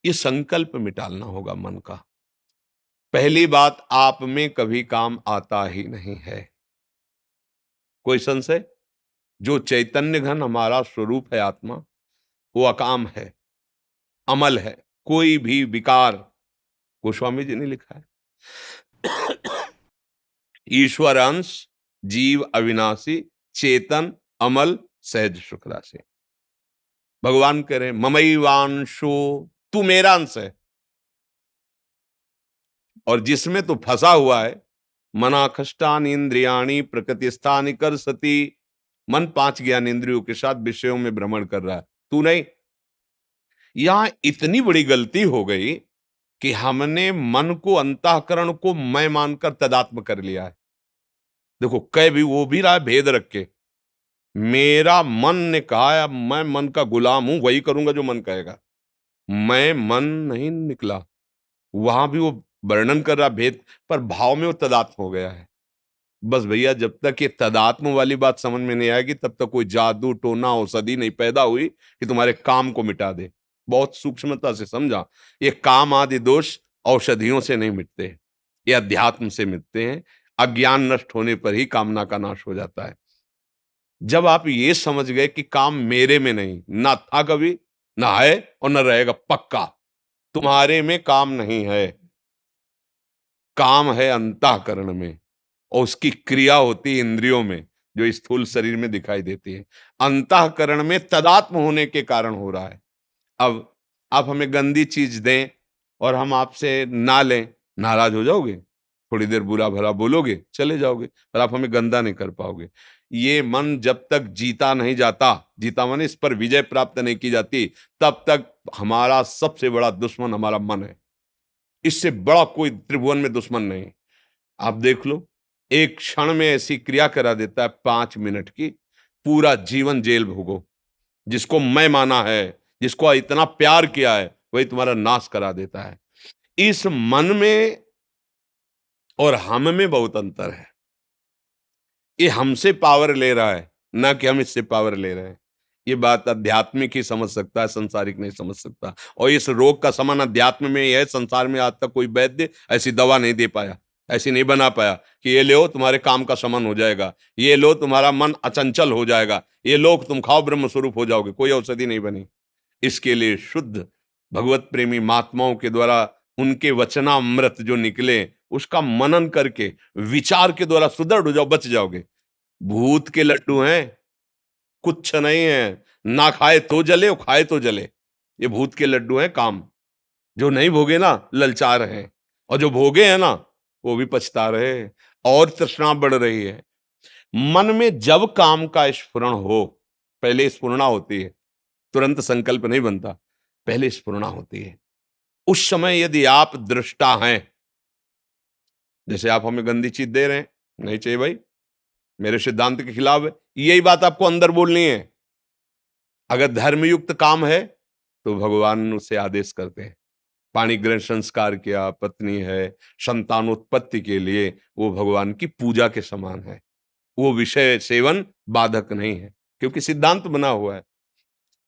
ये संकल्प मिटालना होगा मन का। पहली बात, आप में कभी काम आता ही नहीं है। कोई संशय? जो चैतन्य घन हमारा स्वरूप है आत्मा, वो अकाम है, अमल है, कोई भी विकार, गोस्वामी जी ने लिखा है, ईश्वर अंश, जीव अविनाशी, चेतन, अमल, सहज सुख राशि। भगवान कह रहे ममैवांशो, तू मेरा अंश है, और जिसमें तू फंसा हुआ है, मनाखष्टानि इंद्रियाणि प्रकृतिस्थानि कर सती, मन पांच ज्ञान इंद्रियों के साथ विषयों में भ्रमण कर रहा है, तू नहीं। यहां इतनी बड़ी गलती हो गई कि हमने मन को, अंतःकरण को मैं मानकर तदात्म कर लिया है। देखो, कह भी वो भी रहा है भेद रख के, मेरा मन ने कहा है, अब मैं मन का गुलाम हूं, वही करूंगा जो मन कहेगा। मैं मन नहीं निकला, वहां भी वो वर्णन कर रहा भेद, पर भाव में वो तदात्म हो गया है। बस भैया, जब तक ये तदात्म वाली बात समझ में नहीं आएगी तब तक कोई जादू टोना औषधि नहीं पैदा हुई कि तुम्हारे काम को मिटा दे। बहुत सूक्ष्मता से समझा, ये काम आदि दोष औषधियों से नहीं मिटते, ये अध्यात्म से मिटते हैं। अज्ञान नष्ट होने पर ही कामना का नाश हो जाता है। जब आप ये समझ गए कि काम मेरे में नहीं, ना था कभी, ना है और न रहेगा, पक्का तुम्हारे में काम नहीं है, काम है अंतःकरण में, और उसकी क्रिया होती है इंद्रियों में, जो स्थूल शरीर में दिखाई देती है। अंतःकरण में तदात्म होने के कारण हो रहा है। अब आप हमें गंदी चीज दें और हम आपसे ना लें, नाराज हो जाओगे, थोड़ी देर बुरा भला बोलोगे, चले जाओगे, पर आप हमें गंदा नहीं कर पाओगे। ये मन जब तक जीता नहीं जाता, जीता माने इस पर विजय प्राप्त नहीं की जाती, तब तक हमारा सबसे बड़ा दुश्मन हमारा मन है। इससे बड़ा कोई त्रिभुवन में दुश्मन नहीं। आप देख लो, एक क्षण में ऐसी क्रिया करा देता है 5 मिनट की, पूरा जीवन जेल भोगो। जिसको मैं माना है, जिसको इतना प्यार किया है वही तुम्हारा नाश करा देता है। इस मन में और हम में बहुत अंतर है। ये हमसे पावर ले रहा है, ना कि हम इससे पावर ले रहे हैं। ये बात आध्यात्मिक ही समझ सकता है, संसारिक नहीं समझ सकता। और इस रोग का समान अध्यात्म में ही है। संसार में आज तक कोई वैद्य ऐसी दवा नहीं दे पाया, ऐसी नहीं बना पाया कि ये लो तुम्हारे काम का शमन हो जाएगा, ये लो तुम्हारा मन अचंचल हो जाएगा, ये लो तुम खाओ ब्रह्म स्वरूप हो जाओगे। कोई औषधि नहीं बनी। इसके लिए शुद्ध भगवत प्रेमी महात्माओं के द्वारा उनके वचनामृत जो निकले उसका मनन करके विचार के द्वारा सुदृढ़ हो जाओ, बच जाओगे। भूत के लड्डू हैं, कुछ नहीं है। ना खाए तो जले और खाए तो जले। ये भूत के लड्डू हैं काम। जो नहीं भोगे ना ललचा रहे हैं, और जो भोगे हैं ना वो भी पछता रहे हैं, और तृष्णा बढ़ रही है। मन में जब काम का स्फुरण हो, पहले स्फुरणा होती है, तुरंत संकल्प नहीं बनता, पहले स्फुरणा होती है। उस समय यदि आप दृष्टा हैं, जैसे आप हमें गंदी चीज दे रहे हैं, नहीं चाहिए भाई, मेरे सिद्धांत के खिलाफ है, यही बात आपको अंदर बोलनी है। अगर धर्मयुक्त काम है तो भगवान उसे आदेश करते हैं। पाणी ग्रहण संस्कार किया, पत्नी है, संतानोत्पत्ति के लिए वो भगवान की पूजा के समान है। वो विषय सेवन बाधक नहीं है, क्योंकि सिद्धांत बना हुआ है।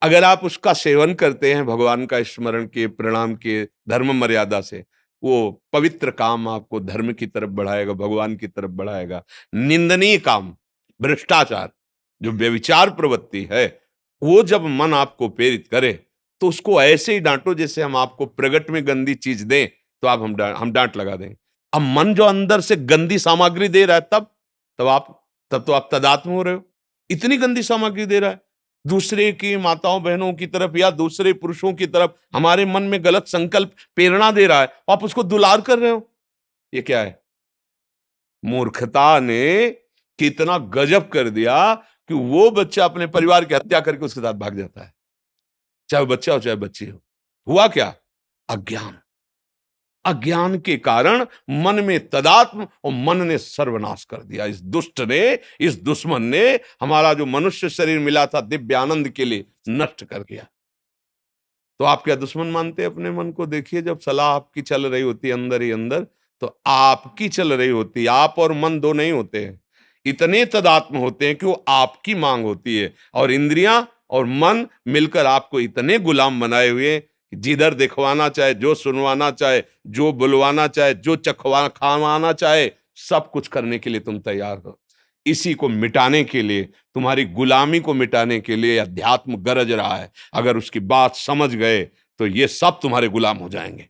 अगर आप उसका सेवन करते हैं भगवान का स्मरण के, प्रणाम के, धर्म मर्यादा से, वो पवित्र काम आपको धर्म की तरफ बढ़ाएगा, भगवान की तरफ बढ़ाएगा। निंदनीय काम, भ्रष्टाचार, जो व्यभिचार प्रवृत्ति है, वो जब मन आपको प्रेरित करे तो उसको ऐसे ही डांटो जैसे हम आपको प्रगट में गंदी चीज दें तो आप हम डांट लगा दें। अब मन जो अंदर से गंदी सामग्री दे रहा है, तब तो आप तदात्म हो रहे हो। इतनी गंदी सामग्री दे रहा है, दूसरे की माताओं बहनों की तरफ या दूसरे पुरुषों की तरफ हमारे मन में गलत संकल्प प्रेरणा दे रहा है, आप उसको दुलार कर रहे हो। ये क्या है? मूर्खता ने कितना गजब कर दिया कि वो बच्चा अपने परिवार की हत्या करके उसके साथ भाग जाता है, चाहे वो बच्चा हो चाहे बच्ची हो। हुआ क्या? अज्ञान। अज्ञान के कारण मन में तदात्म और मन ने सर्वनाश कर दिया। इस दुष्ट ने, इस दुश्मन ने हमारा जो मनुष्य शरीर मिला था दिव्य आनंद के लिए, नष्ट कर दिया। तो आप क्या दुश्मन मानते हैं अपने मन को? देखिए, जब सलाह आपकी चल रही होती है अंदर ही अंदर, तो आपकी चल रही होती है। आप और मन दो नहीं होते हैं, इतने तदात्म होते हैं कि वो आपकी मांग होती है, और इंद्रियां और मन मिलकर आपको इतने गुलाम बनाए हुए हैं कि जिधर दिखवाना चाहे, जो सुनवाना चाहे, जो बुलवाना चाहे, जो चखवा खावाना चाहे, सब कुछ करने के लिए तुम तैयार हो। इसी को मिटाने के लिए, तुम्हारी गुलामी को मिटाने के लिए अध्यात्म गरज रहा है। अगर उसकी बात समझ गए तो ये सब तुम्हारे गुलाम हो जाएंगे।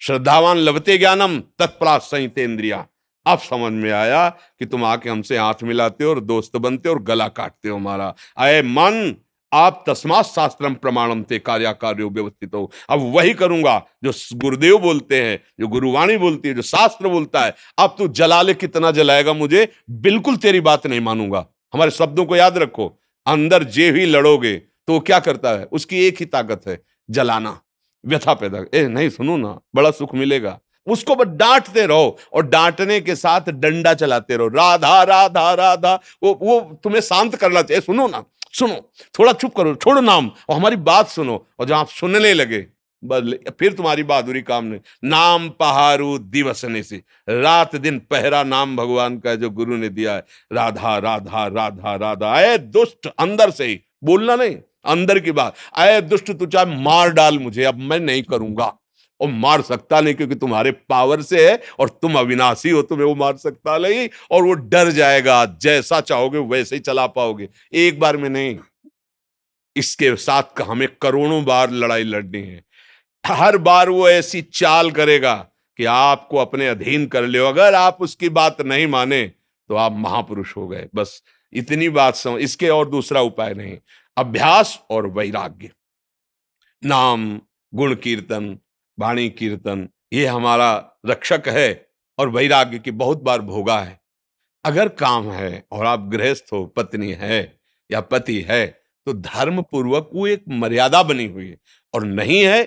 श्रद्धावान लभते ज्ञानम तत्परात संहितेन्द्रिया। अब समझ में आया कि तुम आके हमसे हाथ मिलाते हो और दोस्त बनते हो और गला काटते हो हमारा। अय मन, आप तस्मात् शास्त्रम प्रमाणम ते कार्याकार्यो व्यवस्थित हो। अब वही करूंगा जो गुरुदेव बोलते हैं, जो गुरुवाणी बोलती है, जो शास्त्र बोलता है। अब तू जला ले, कितना जलाएगा मुझे, बिल्कुल तेरी बात नहीं मानूंगा। हमारे शब्दों को याद रखो। अंदर जे ही लड़ोगे तो वो क्या करता है? उसकी एक ही ताकत है, जलाना, व्यथा पैदा। नहीं सुनो ना, बड़ा सुख मिलेगा। उसको बस डांटते रहो, और डांटने के साथ डंडा चलाते रहो, राधा राधा राधा। वो तुम्हें शांत करना चाहिए। सुनो ना, सुनो, थोड़ा चुप करो, छोड़ो नाम और हमारी बात सुनो। और जब आप सुनने लगे, बदले फिर तुम्हारी बहादुरी काम नहीं। नाम पहारू दिवसने से, रात दिन पहरा नाम भगवान का जो गुरु ने दिया है। राधा राधा राधा राधा। अय दुष्ट, अंदर से ही बोलना नहीं, अंदर की बात। अय दुष्ट, तू चाहे मार डाल मुझे, अब मैं नहीं करूंगा। और मार सकता नहीं, क्योंकि तुम्हारे पावर से है और तुम अविनाशी हो, तुम्हें वो मार सकता नहीं। और वो डर जाएगा, जैसा चाहोगे वैसे ही चला पाओगे, एक बार में नहीं। इसके साथ हमें करोड़ों बार लड़ाई लड़नी है। हर बार वो ऐसी चाल करेगा कि आपको अपने अधीन कर ले। अगर आप उसकी बात नहीं माने तो आप महापुरुष हो गए। बस इतनी बात समझ, इसके और दूसरा उपाय नहीं। अभ्यास और वैराग्य, नाम, गुण कीर्तन, वाणी कीर्तन, ये हमारा रक्षक है। और वैराग्य की बहुत बार भोगा है। अगर काम है और आप गृहस्थ हो, पत्नी है या पति है, तो धर्म पूर्वक वो एक मर्यादा बनी हुई है। और नहीं है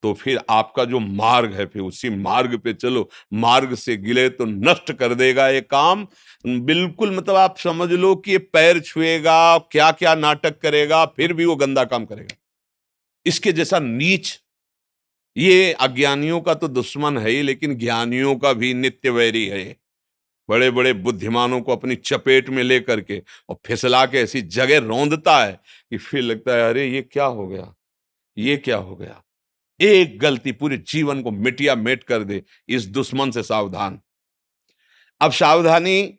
तो फिर आपका जो मार्ग है, फिर उसी मार्ग पे चलो। मार्ग से गिले तो नष्ट कर देगा ये काम बिल्कुल। मतलब आप समझ लो कि ये पैर छुएगा, क्या क्या नाटक करेगा, फिर भी वो गंदा काम करेगा। इसके जैसा नीच, ये अज्ञानियों का तो दुश्मन है ही, लेकिन ज्ञानियों का भी नित्य वैरी है। बड़े बड़े बुद्धिमानों को अपनी चपेट में लेकर के और फिसला के ऐसी जगह रौंदता है कि फिर लगता है अरे ये क्या हो गया, ये क्या हो गया। एक गलती पूरे जीवन को मिटिया मेट कर दे। इस दुश्मन से सावधान। अब सावधानी,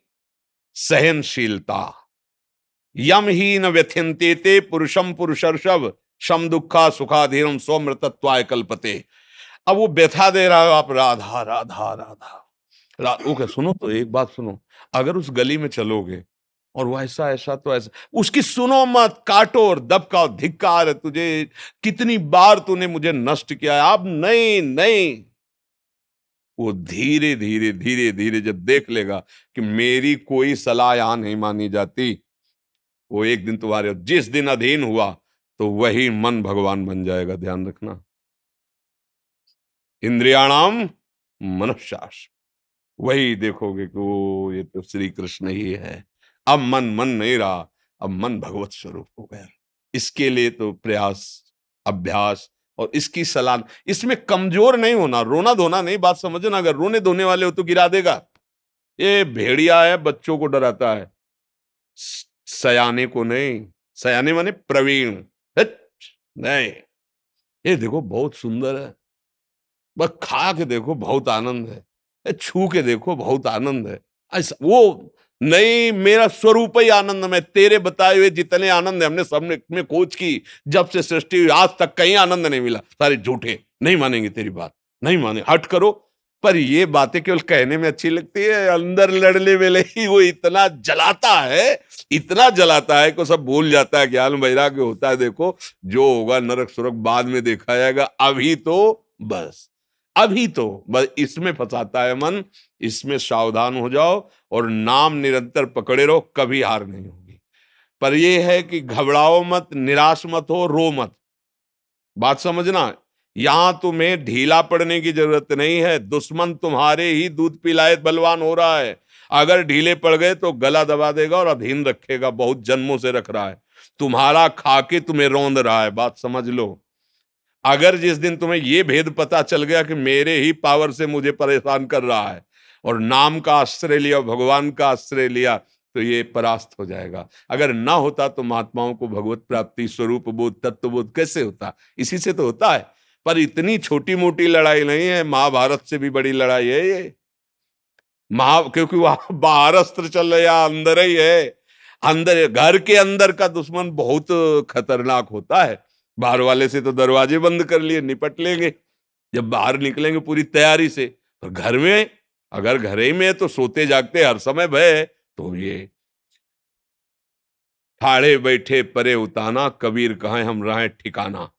सहनशीलता। यम ही न व्यथ्यन्ते ते पुरुषम पुरुषर्षभ शम दुखा सुखाधीरम स्वमृतत्वाय कल्पते। अब वो व्यथा दे रहा है, आप राधा राधा राधा ओके सुनो, तो एक बात सुनो, अगर उस गली में चलोगे और वो ऐसा ऐसा तो ऐसा, उसकी सुनो मत, काटो और दबकाओ, धिक्कार है तुझे, कितनी बार तूने मुझे नष्ट किया है, अब नहीं नहीं। वो धीरे धीरे धीरे धीरे जब देख लेगा कि मेरी कोई सलाह यहां नहीं मानी जाती, वो एक दिन तुम्हारे जिस दिन अधीन हुआ तो वही मन भगवान बन जाएगा। ध्यान रखना, इंद्रियाणाम मनश्शास, वही देखोगे कि वो ये तो श्री कृष्ण ही है। अब मन मन नहीं रहा, अब मन भगवत स्वरूप हो गया। इसके लिए तो प्रयास, अभ्यास और इसकी सलाह। इसमें कमजोर नहीं होना, रोना धोना नहीं, बात समझना। अगर रोने धोने वाले हो तो गिरा देगा। ये भेड़िया है, बच्चों को डराता है, सयाने को नहीं। सयाने माने प्रवीण। हट, नहीं, ये देखो बहुत सुंदर है, बस खा के देखो बहुत आनंद है, छू के देखो बहुत आनंद है। ऐसा वो नहीं, मेरा स्वरूप ही आनंद में, तेरे बताए हुए जितने आनंद है हमने सबने में खोज की, जब से सृष्टि हुई आज तक कहीं आनंद नहीं मिला। सारे झूठे, नहीं मानेंगे तेरी बात, नहीं माने, हट करो। पर ये बातें केवल कहने में अच्छी लगती है, अंदर लड़ने में ही वो इतना जलाता है, इतना जलाता है कि सब भूल जाता है। ज्ञान वैराग्य होता है, देखो जो होगा नरक सुरक बाद में देखा जाएगा, अभी तो बस, अभी तो बस इसमें फंसाता है मन। इसमें सावधान हो जाओ और नाम निरंतर पकड़े रहो, कभी हार नहीं होगी। पर यह है कि घबराओ मत, निराश मत हो, रो मत। बात समझना, यहां तुम्हें ढीला पड़ने की जरूरत नहीं है, दुश्मन तुम्हारे ही दूध पिलाए बलवान हो रहा है। अगर ढीले पड़ गए तो गला दबा देगा और अधीन रखेगा, बहुत जन्मों से रख रहा है, तुम्हारा खाके तुम्हें रौंद रहा है। बात समझ लो, अगर जिस दिन तुम्हें यह भेद पता चल गया कि मेरे ही पावर से मुझे परेशान कर रहा है और नाम का आश्रय लिया, भगवान का आश्रय लिया, तो ये परास्त हो जाएगा। अगर ना होता तो महात्माओं को भगवत प्राप्ति, स्वरूप बोध, तत्व बोध कैसे होता? इसी से तो होता है। पर इतनी छोटी मोटी लड़ाई नहीं है, महाभारत से भी बड़ी लड़ाई है ये। क्योंकि वहां बाहर अस्त्र चल रहे या अंदर ही है। अंदर, घर के अंदर का दुश्मन बहुत खतरनाक होता है। बाहर वाले से तो दरवाजे बंद कर लिए, निपट लेंगे, जब बाहर निकलेंगे पूरी तैयारी से। तो घर में, अगर घर ही में तो सोते जागते हर समय भय है। तो ये ठाड़े बैठे परे उताना, कबीर कहें हम रहें ठिकाना।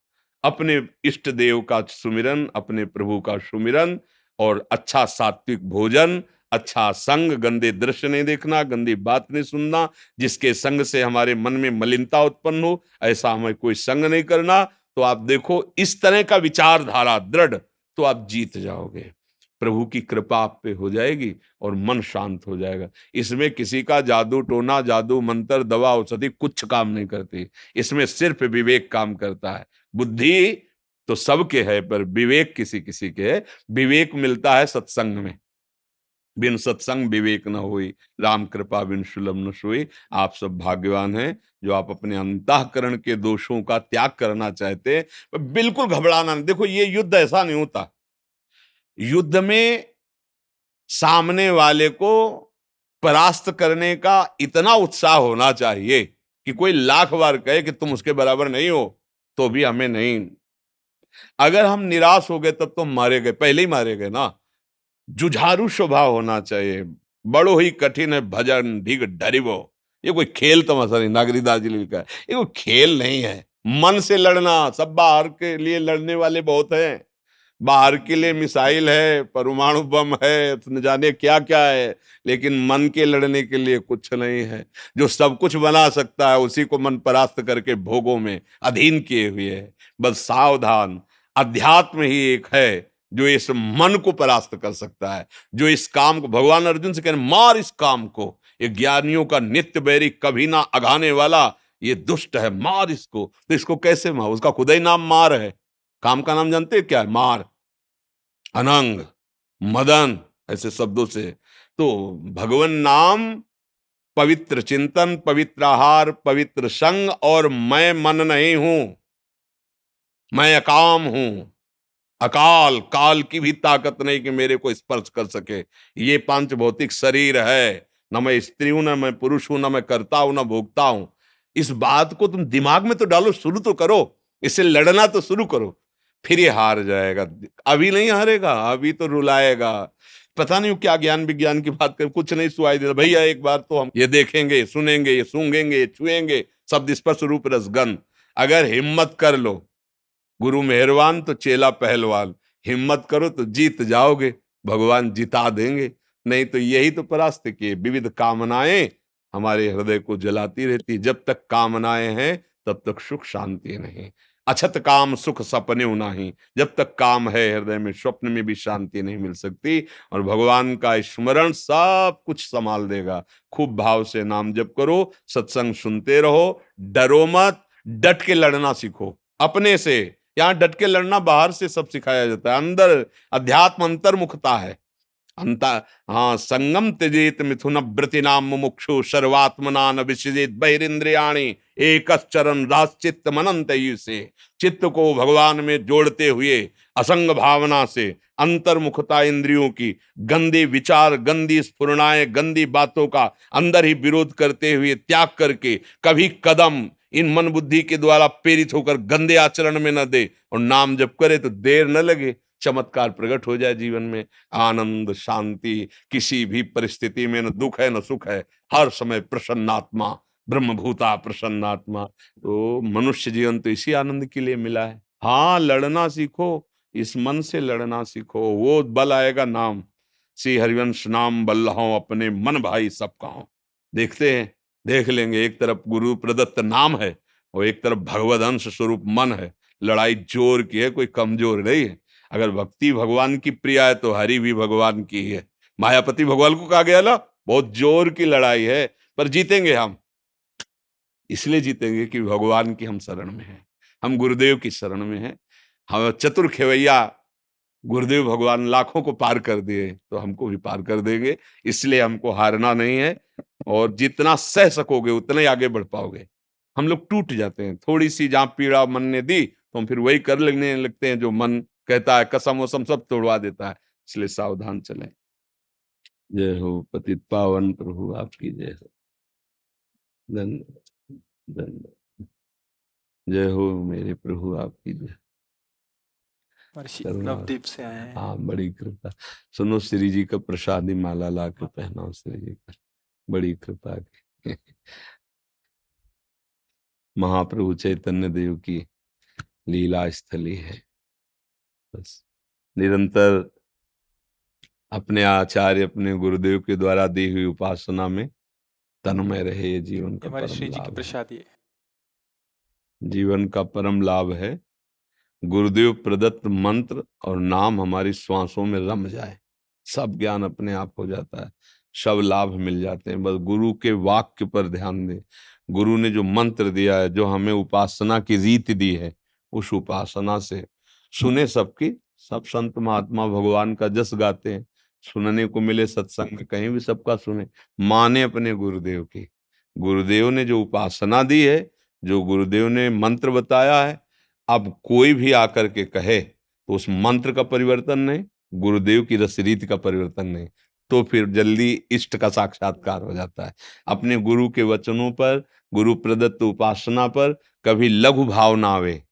अपने इष्ट देव का सुमिरन, अपने प्रभु का सुमिरन और अच्छा सात्विक भोजन, अच्छा संग, गंदे दृश्य नहीं देखना, गंदी बात नहीं सुनना, जिसके संग से हमारे मन में मलिनता उत्पन्न हो ऐसा हमें कोई संग नहीं करना। तो आप देखो, इस तरह का विचारधारा दृढ़, तो आप जीत जाओगे। प्रभु की कृपा आप पे हो जाएगी और मन शांत हो जाएगा। इसमें किसी का जादू टोना, जादू मंत्र, दवा औषधि कुछ काम नहीं करती। इसमें सिर्फ विवेक काम करता है। बुद्धि तो सबके है, पर विवेक किसी किसी के है। विवेक मिलता है सत्संग में। बिन सत्संग विवेक न होई, राम कृपा बिन सुलभ न सोई। आप सब भाग्यवान हैं जो आप अपने अंतःकरण के दोषों का त्याग करना चाहते हैं। पर बिल्कुल घबराना नहीं। देखो, ये युद्ध ऐसा नहीं होता। युद्ध में सामने वाले को परास्त करने का इतना उत्साह होना चाहिए कि कोई लाख बार कहे कि तुम उसके बराबर नहीं हो, तो भी हमें नहीं। अगर हम निराश हो गए तब तो मारे गए, पहले ही मारे गए ना। जुझारू स्वभाव होना चाहिए। बड़ो ही कठिन है भजन ढिग डरिवो। ये कोई खेल तमाशा नहीं, नागरीदास जी ने लिखा है, ये कोई खेल नहीं है। मन से लड़ना, सब बाहर के लिए लड़ने वाले बहुत हैं। बाहर के लिए मिसाइल है, परमाणु बम है, न जाने क्या क्या है, लेकिन मन के लड़ने के लिए कुछ नहीं है। जो सब कुछ बना सकता है उसी को मन परास्त करके भोगों में अधीन किए हुए है। बस सावधान, अध्यात्म ही एक है जो इस मन को परास्त कर सकता है, जो इस काम को, भगवान अर्जुन से कह रहे मार इस काम को, ये ज्ञानियों का नित्य बैरी, कभी ना अघाने वाला, ये दुष्ट है, मार इसको। तो इसको कैसे मार? उसका खुदा ही नाम मार है। काम का नाम जानते हैं क्या है? मार, अनंग, मदन, ऐसे शब्दों से। तो भगवान नाम, पवित्र चिंतन, पवित्र आहार, पवित्र संग, और मैं मन नहीं हूं, मैं अकाम हूं। अकाल, काल की भी ताकत नहीं कि मेरे को स्पर्श कर सके। ये पांच भौतिक शरीर है, न मैं स्त्री हूं, न मैं पुरुष हूं, न मैं करता हूं, न भोगता हूं। इस बात को तुम दिमाग में तो डालो, शुरू तो करो, इससे लड़ना तो शुरू करो, फिर ये हार जाएगा। अभी नहीं हारेगा, अभी तो रुलाएगा। पता नहीं क्या ज्ञान विज्ञान की बात कर, कुछ नहीं सुनाई देता भैया। एक बार तो हम ये देखेंगे, सुनेंगे, ये सूंघेंगे, ये छुएंगे, शब्द स्पर्श रूप रसगंध। अगर हिम्मत कर लो, गुरु मेहरबान तो चेला पहलवान, हिम्मत करो तो जीत जाओगे, भगवान जिता देंगे। नहीं तो यही तो परास्त किए, विविध कामनाएं हमारे हृदय को जलाती रहती। जब तक कामनाएं हैं तब तक सुख शांति नहीं। अछत काम सुख सपने नहीं, जब तक काम है हृदय में, स्वप्न में भी शांति नहीं मिल सकती। और भगवान का स्मरण सब कुछ संभाल देगा। खूब भाव से नाम जप करो, सत्संग सुनते रहो, डरो मत, डट के लड़ना सीखो अपने से। यहाँ डट के लड़ना बाहर से सब सिखाया जाता है, अंदर अध्यात्म अंतर्मुखता है। अंता हाँ, संगम त्यजेत मिथुन व्रति नाम मुमुक्षु सर्वात्मना न विसृजेत बहिरिंद्रियाणि एकश्चरन् राश्चित्त मनंत से। चित्त को भगवान में जोड़ते हुए असंग भावना से, अंतर्मुखता इंद्रियों की, गंदे विचार, गंदी स्फुरणाएं, गंदी बातों का अंदर ही विरोध करते हुए त्याग करके कभी कदम इन मन बुद्धि के द्वारा प्रेरित होकर गंदे आचरण में न दे, और नाम जप करे तो देर न लगे, चमत्कार प्रकट हो जाए जीवन में। आनंद, शांति, किसी भी परिस्थिति में न दुख है न सुख है, हर समय प्रसन्नात्मा, ब्रह्मभूता प्रसन्नात्मा। तो मनुष्य जीवन तो इसी आनंद के लिए मिला है। हाँ, लड़ना सीखो, इस मन से लड़ना सीखो, वो बल आएगा नाम। श्री हरिवंश नाम बल्लहों अपने मन भाई सब कहो। देखते हैं, देख लेंगे, एक तरफ गुरु प्रदत्त नाम है और एक तरफ भगवद अंश स्वरूप मन है। लड़ाई जोर की है, कोई कमजोर नहीं है। अगर भक्ति भगवान की प्रिया है तो हरि भी भगवान की ही है। मायापति भगवान को कहा गया ना, बहुत जोर की लड़ाई है, पर जीतेंगे हम। इसलिए जीतेंगे कि भगवान की हम शरण में हैं, हम गुरुदेव की शरण में हैं। हम चतुर खेवैया गुरुदेव भगवान लाखों को पार कर दिए, तो हमको भी पार कर देंगे। इसलिए हमको हारना नहीं है, और जितना सह सकोगे उतना ही आगे बढ़ पाओगे। हम लोग टूट जाते हैं, थोड़ी सी जहां पीड़ा मन ने दी तो हम फिर वही कर लेने लगते हैं जो मन कहता है, कसम वसम सब तोड़वा देता है। इसलिए सावधान चलें। जय हो पतित पावन प्रभु आपकी जय हो। धन्यवाद, धन्यवाद। जय हो मेरे प्रभु आपकी जय। महर्षि करुणा, नवदीप से आए हैं। हाँ, बड़ी कृपा। सुनो, श्री जी का प्रसादी माला ला के पहनाओ श्री जी का, बड़ी कृपा की। महाप्रभु चैतन्य देव की लीला स्थली है। बस निरंतर अपने आचार्य, अपने गुरुदेव के द्वारा दी हुई उपासना में तन्मय रहे, ये जीवन का हमारे परम श्री जी की लाभ है। प्रसादी है। जीवन का परम लाभ है गुरुदेव प्रदत्त मंत्र और नाम हमारी श्वासों में रम जाए, सब ज्ञान अपने आप हो जाता है, सब लाभ मिल जाते हैं। बस गुरु के वाक्य पर ध्यान दें। गुरु ने जो मंत्र दिया है, जो हमें उपासना की रीत दी है, उस उपासना से सुने सबकी। सब संत महात्मा भगवान का जस गाते हैं, सुनने को मिले सत्संग में, कहीं भी सबका सुने, माने अपने गुरुदेव की। गुरुदेव ने जो उपासना दी है, जो गुरुदेव ने मंत्र बताया है, अब कोई भी आकर के कहे तो उस मंत्र का परिवर्तन नहीं, गुरुदेव की रस रीति का परिवर्तन नहीं, तो फिर जल्दी इष्ट का साक्षात्कार हो जाता है। अपने गुरु के वचनों पर, गुरु प्रदत्त उपासना पर कभी लघु भाव ना आवे।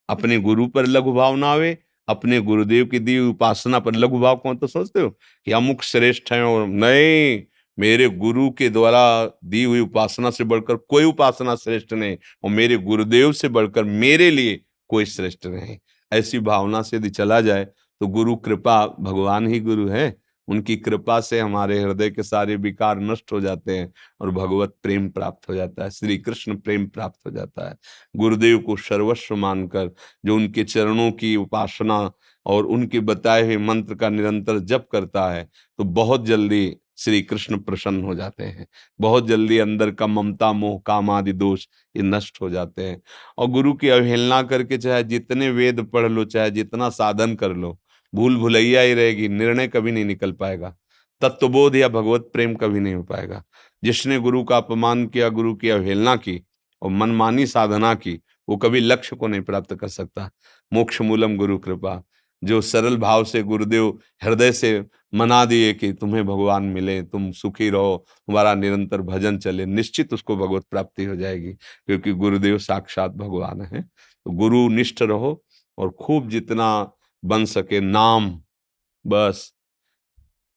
अपने गुरु पर लघु भाव ना आवे, अपने गुरुदेव की दी हुई उपासना पर लघु भाव। कौन तो सोचते हो कि अमुक श्रेष्ठ है, और नहीं, मेरे गुरु के द्वारा दी हुई उपासना से बढ़कर कोई उपासना श्रेष्ठ नहीं, और मेरे गुरुदेव से बढ़कर मेरे लिए कोई श्रेष्ठ नहीं। ऐसी भावना से यदि चला जाए तो गुरु कृपा, भगवान ही गुरु है, उनकी कृपा से हमारे हृदय के सारे विकार नष्ट हो जाते हैं और भगवत प्रेम प्राप्त हो जाता है, श्री कृष्ण प्रेम प्राप्त हो जाता है। गुरुदेव को सर्वस्व मानकर जो उनके चरणों की उपासना और उनके बताए हुए मंत्र का निरंतर जप करता है, तो बहुत जल्दी श्री कृष्ण प्रसन्न हो जाते हैं। बहुत जल्दी अंदर का ममता मोह काम आदि दोष ये नष्ट हो जाते हैं। और गुरु की अवहेलना करके चाहे जितने वेद पढ़ लो, चाहे जितना साधन कर लो, भूल भुलैया ही रहेगी, निर्णय कभी नहीं निकल पाएगा, तत्वबोध या भगवत प्रेम कभी नहीं हो पाएगा। जिसने गुरु का अपमान किया, गुरु की अवहेलना की और मनमानी साधना की, वो कभी लक्ष्य को नहीं प्राप्त कर सकता। मोक्ष मूलम गुरु कृपा, जो सरल भाव से गुरुदेव हृदय से मना दिए कि तुम्हें भगवान मिले, तुम सुखी रहो, तुम्हारा निरंतर भजन चले, निश्चित उसको भगवत प्राप्ति हो जाएगी, क्योंकि गुरुदेव साक्षात भगवान है। तो गुरु निष्ठ रहो और खूब जितना बन सके नाम, बस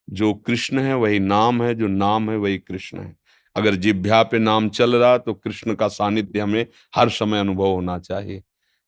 जो कृष्ण है वही नाम है, जो नाम है वही कृष्ण है। अगर जिह्वा पे नाम चल रहा तो कृष्ण का सानिध्य हमें हर समय अनुभव होना चाहिए।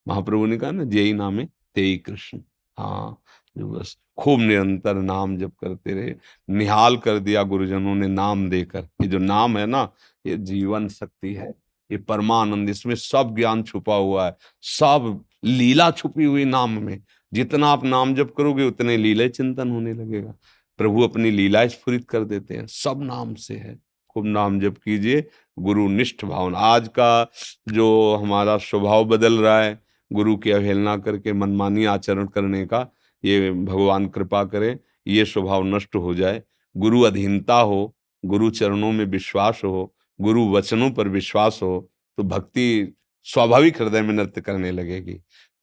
महाप्रभु ने कहा ना, जेई नामे तेई कृष्ण। हाँ, जो बस खूब निरंतर नाम जप करते रहे। निहाल कर दिया गुरुजनों ने नाम देकर। ये जो नाम है ना, ये जीवन शक्ति है, ये परमानंद, इसमें सब ज्ञान छुपा हुआ है, सब लीला छुपी हुई नाम में। जितना आप नाम जप करोगे उतने लीला चिंतन होने लगेगा। प्रभु अपनी लीला स्फुरित कर देते हैं, सब नाम से है। खूब नाम जप कीजिए, गुरु निष्ठ भावना। आज का जो हमारा स्वभाव बदल रहा है, गुरु की अवहेलना करके मनमानी आचरण करने का, ये भगवान कृपा करे ये स्वभाव नष्ट हो जाए। गुरु अधीनता हो, गुरु चरणों में विश्वास हो, गुरु वचनों पर विश्वास हो, तो भक्ति स्वाभाविक हृदय में नृत्य करने लगेगी।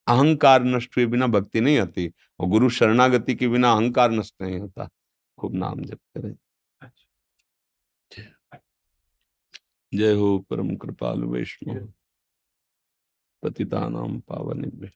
अहंकार नष्ट हुए बिना भक्ति नहीं आती, और गुरु शरणागति के बिना अहंकार नष्ट नहीं होता। खूब नाम जप करें। जय हो परम कृपालु वैष्णव पतितानां पावनेभ्यः।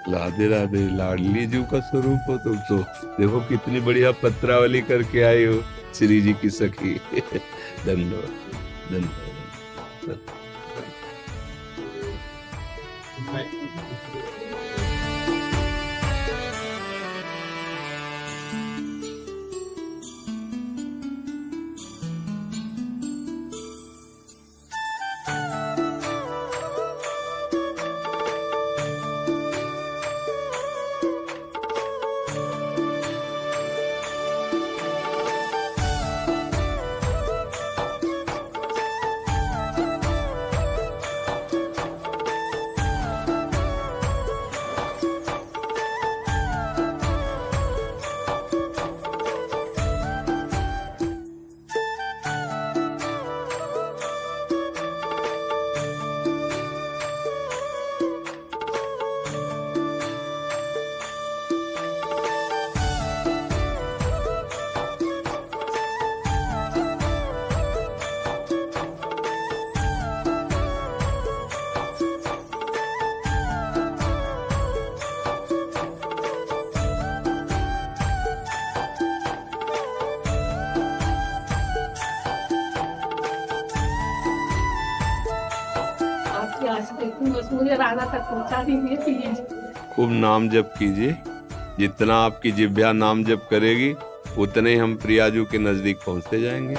राधे राधे, लाडली जी का स्वरूप हो तुम तो। देखो कितनी बढ़िया पत्रावली करके आए हो। श्री जी की सखी। धन्यवाद, धन्यवाद। आपकी आस देखूं बस मुझे राधा तक पहुंचा दीजिए प्लीज। खूब नाम जप कीजिए। जितना आपकी जिह्वा नाम जप करेगी उतने ही हम प्रियाजू के नजदीक पहुंचते जाएंगे।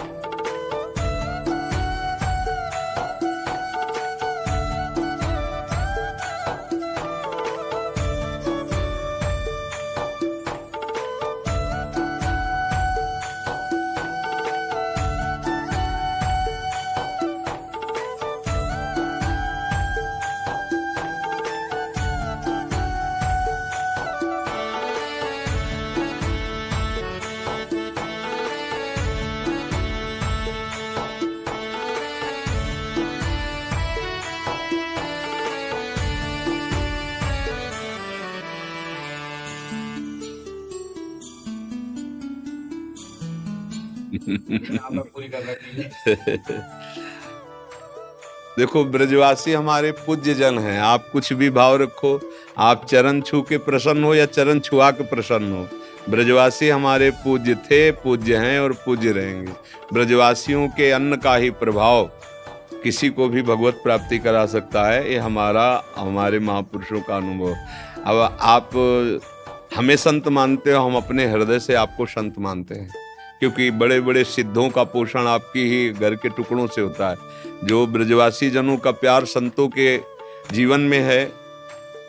देखो, ब्रजवासी हमारे पूज्य जन हैं। आप कुछ भी भाव रखो, आप चरण छू के प्रसन्न हो या चरण छुआ के प्रसन्न हो, ब्रजवासी हमारे पूज्य थे, पूज्य हैं और पूज्य रहेंगे। ब्रजवासियों के अन्न का ही प्रभाव किसी को भी भगवत प्राप्ति करा सकता है। ये हमारे महापुरुषों का अनुभव। अब आप हमें संत मानते हो, हम अपने हृदय से आपको संत मानते हैं, क्योंकि बड़े बड़े सिद्धों का पोषण आपकी ही घर के टुकड़ों से होता है। जो ब्रजवासी जनों का प्यार संतों के जीवन में है,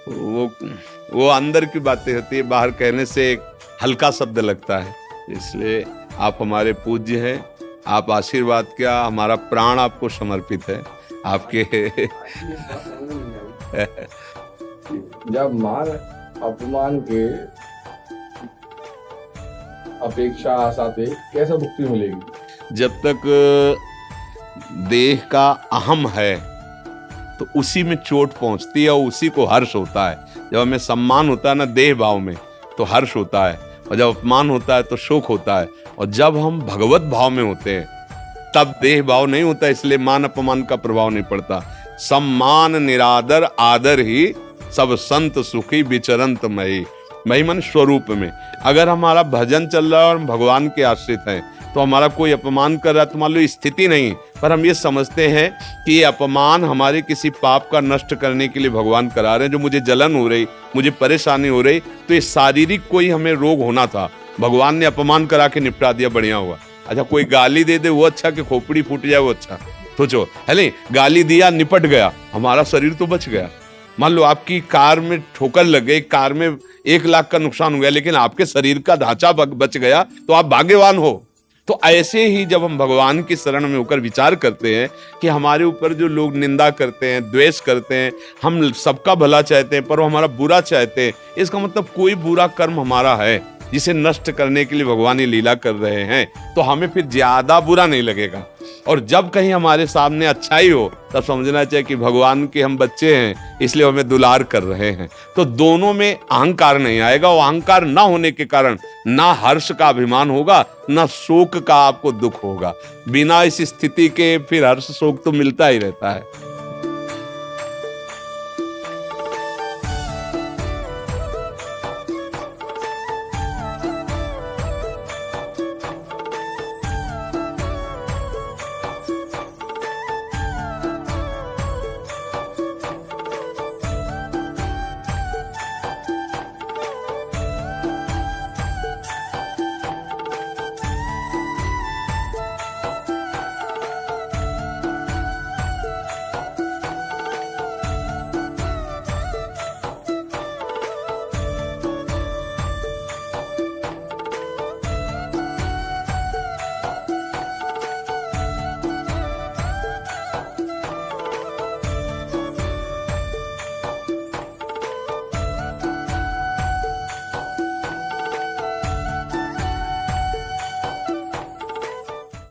वो अंदर की बातें होती है, बाहर कहने से एक हल्का शब्द लगता है। इसलिए आप हमारे पूज्य हैं। आप आशीर्वाद क्या, हमारा प्राण आपको समर्पित है। आपके जब मान अपमान के अपेक्षा आशा से कैसे मुक्ति मिलेगी? जब तक देह का अहम है तो उसी में चोट पहुंचती है और उसी को हर्ष होता है। जब हमें सम्मान होता है ना देह भाव में तो हर्ष होता है, और जब अपमान होता है तो शोक होता है। और जब हम भगवत भाव में होते हैं तब देह भाव नहीं होता, इसलिए मान अपमान का प्रभाव नहीं पड़ता। सम्मान निरादर आदर ही सब संत सुखी विचरंत मई। मई मन स्वरूप में। अगर हमारा भजन चल रहा है और हम भगवान के आश्रित हैं तो हमारा कोई अपमान कर रहा है तो मान लो स्थिति नहीं, पर हम ये समझते हैं कि ये अपमान हमारे किसी पाप का नष्ट करने के लिए भगवान करा रहे हैं। जो मुझे जलन हो रही, मुझे परेशानी हो रही, तो ये शारीरिक कोई हमें रोग होना था, भगवान ने अपमान करा के निपटा दिया, बढ़िया हुआ। अच्छा, कोई गाली दे दे वो अच्छा कि खोपड़ी फूट जाए वो अच्छा? सोचो, है नहीं, गाली दिया निपट गया, हमारा शरीर तो बच गया। मान लो आपकी कार में ठोकर लग गई, कार में 1 लाख का नुकसान हो गया, लेकिन आपके शरीर का ढांचा बच गया, तो आप भाग्यवान हो। तो ऐसे ही जब हम भगवान की शरण में होकर विचार करते हैं कि हमारे ऊपर जो लोग निंदा करते हैं, द्वेष करते हैं, हम सबका भला चाहते हैं पर वो हमारा बुरा चाहते हैं, इसका मतलब कोई बुरा कर्म हमारा है जिसे नष्ट करने के लिए भगवान ये लीला कर रहे हैं, तो हमें फिर ज्यादा बुरा नहीं लगेगा। और जब कहीं हमारे सामने अच्छाई हो तब समझना चाहिए कि भगवान के हम बच्चे हैं, इसलिए हमें दुलार कर रहे हैं। तो दोनों में अहंकार नहीं आएगा। वो अहंकार ना होने के कारण ना हर्ष का अभिमान होगा, ना शोक का आपको दुख होगा। बिना इस स्थिति के फिर हर्ष शोक तो मिलता ही रहता है।